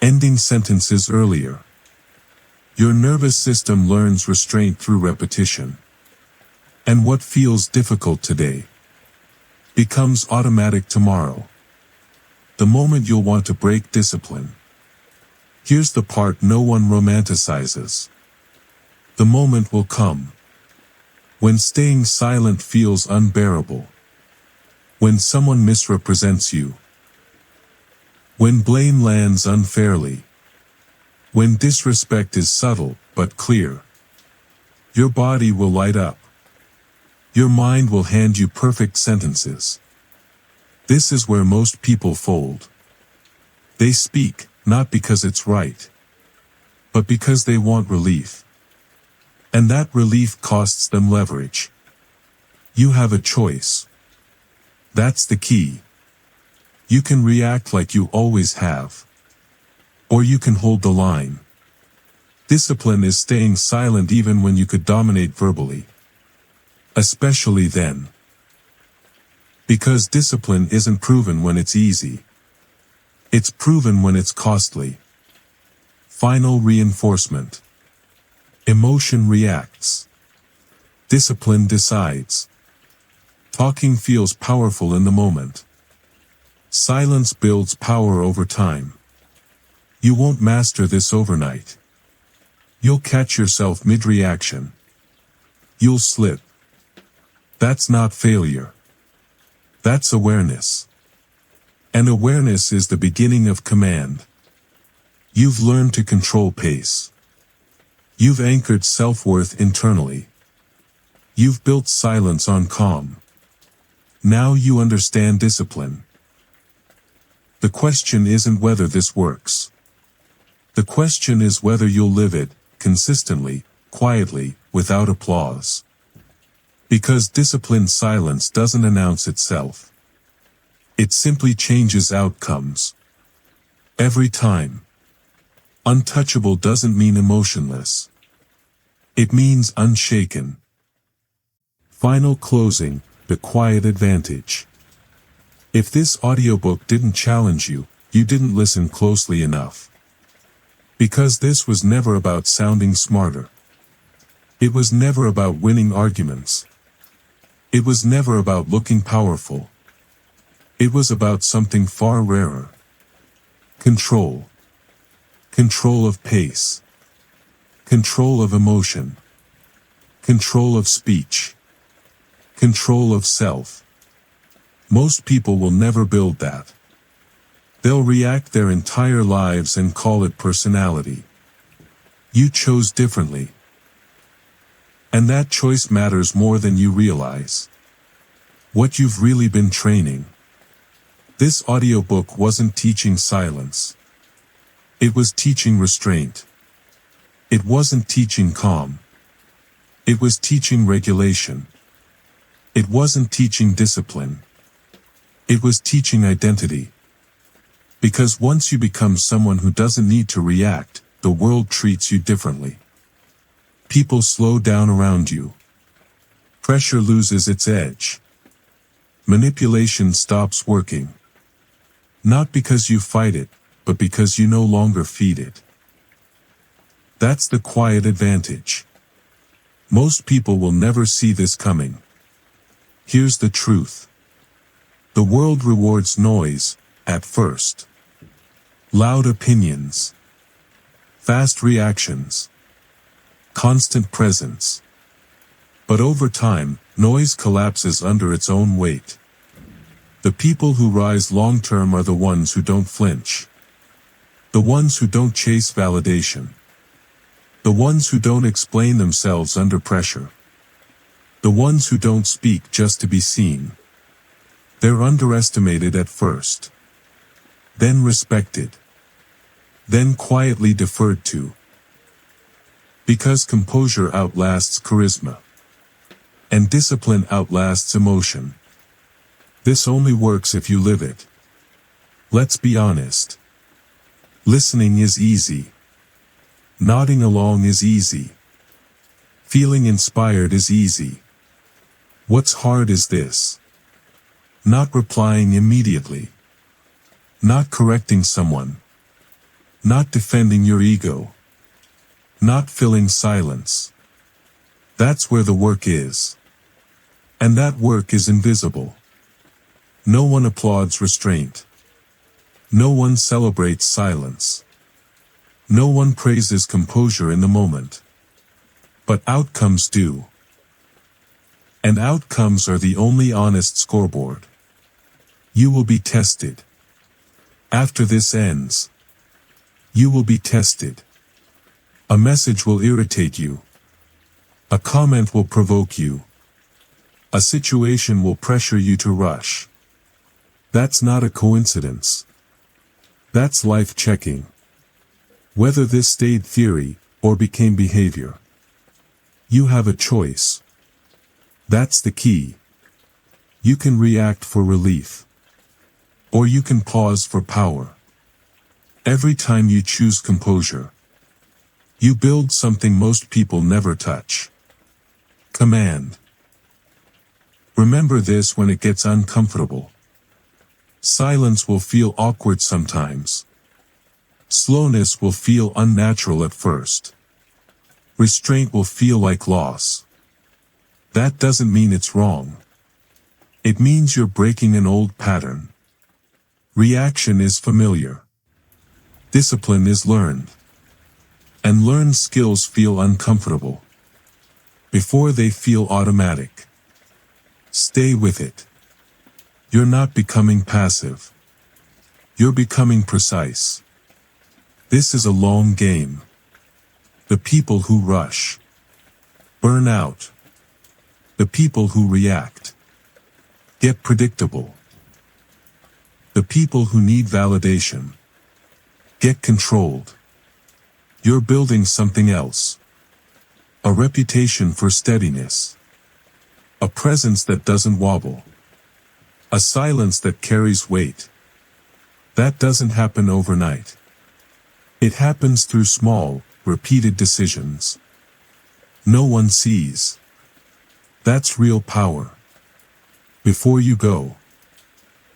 Ending sentences earlier. Your nervous system learns restraint through repetition. And what feels difficult today becomes automatic tomorrow. The moment you'll want to break discipline. Here's the part no one romanticizes. The moment will come. When staying silent feels unbearable. When someone misrepresents you. When blame lands unfairly. When disrespect is subtle but clear. Your body will light up. Your mind will hand you perfect sentences. This is where most people fold. They speak, not because it's right, but because they want relief. And that relief costs them leverage. You have a choice. That's the key. You can react like you always have. Or you can hold the line. Discipline is staying silent even when you could dominate verbally. Especially then. Because discipline isn't proven when it's easy. It's proven when it's costly. Final reinforcement. Emotion reacts. Discipline decides. Talking feels powerful in the moment. Silence builds power over time. You won't master this overnight. You'll catch yourself mid-reaction. You'll slip. That's not failure. That's awareness. And awareness is the beginning of command. You've learned to control pace. You've anchored self-worth internally. You've built silence on calm. Now you understand discipline. The question isn't whether this works. The question is whether you'll live it, consistently, quietly, without applause. Because disciplined silence doesn't announce itself. It simply changes outcomes. Every time. Untouchable doesn't mean emotionless. It means unshaken. Final closing, the quiet advantage. If this audiobook didn't challenge you, you didn't listen closely enough. Because this was never about sounding smarter. It was never about winning arguments. It was never about looking powerful. It was about something far rarer. Control. Control of pace. Control of emotion. Control of speech. Control of self. Most people will never build that. They'll react their entire lives and call it personality. You chose differently. And that choice matters more than you realize. What you've really been training. This audiobook wasn't teaching silence. It was teaching restraint. It wasn't teaching calm. It was teaching regulation. It wasn't teaching discipline. It was teaching identity. Because once you become someone who doesn't need to react, the world treats you differently. People slow down around you. Pressure loses its edge. Manipulation stops working. Not because you fight it, but because you no longer feed it. That's the quiet advantage. Most people will never see this coming. Here's the truth. The world rewards noise, at first. Loud opinions. Fast reactions. Constant presence. But over time, noise collapses under its own weight. The people who rise long-term are the ones who don't flinch. The ones who don't chase validation. The ones who don't explain themselves under pressure. The ones who don't speak just to be seen. They're underestimated at first. Then respected. Then quietly deferred to. Because composure outlasts charisma. And discipline outlasts emotion. This only works if you live it. Let's be honest. Listening is easy. Nodding along is easy. Feeling inspired is easy. What's hard is this. Not replying immediately. Not correcting someone. Not defending your ego. Not filling silence. That's where the work is. And that work is invisible. No one applauds restraint. No one celebrates silence. No one praises composure in the moment. But outcomes do. And outcomes are the only honest scoreboard. You will be tested. After this ends, you will be tested. A message will irritate you. A comment will provoke you. A situation will pressure you to rush. That's not a coincidence. That's life checking. Whether this stayed theory or became behavior, you have a choice. That's the key. You can react for relief, or you can pause for power. Every time you choose composure, you build something most people never touch. Command. Remember this when it gets uncomfortable. Silence will feel awkward sometimes. Slowness will feel unnatural at first. Restraint will feel like loss. That doesn't mean it's wrong. It means you're breaking an old pattern. Reaction is familiar. Discipline is learned. And learned skills feel uncomfortable before they feel automatic. Stay with it. You're not becoming passive. You're becoming precise. This is a long game. The people who rush burn out. The people who react get predictable. The people who need validation get controlled. You're building something else. A reputation for steadiness. A presence that doesn't wobble. A silence that carries weight. That doesn't happen overnight. It happens through small, repeated decisions. No one sees. That's real power. Before you go,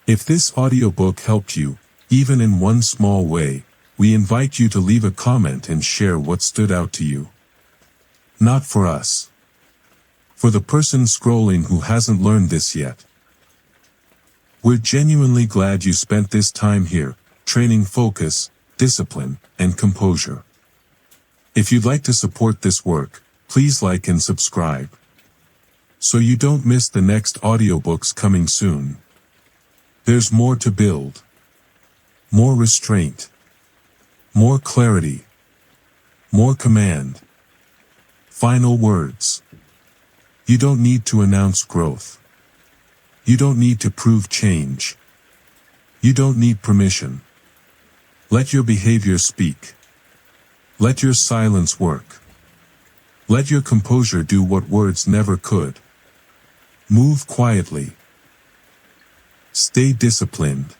if this audiobook helped you, even in one small way, we invite you to leave a comment and share what stood out to you. Not for us. For the person scrolling who hasn't learned this yet. We're genuinely glad you spent this time here, training focus, discipline, and composure. If you'd like to support this work, please like and subscribe, so you don't miss the next audiobooks coming soon. There's more to build. More restraint. More clarity. More command. Final words. You don't need to announce growth. You don't need to prove change. You don't need permission. Let your behavior speak. Let your silence work. Let your composure do what words never could. Move quietly. Stay disciplined.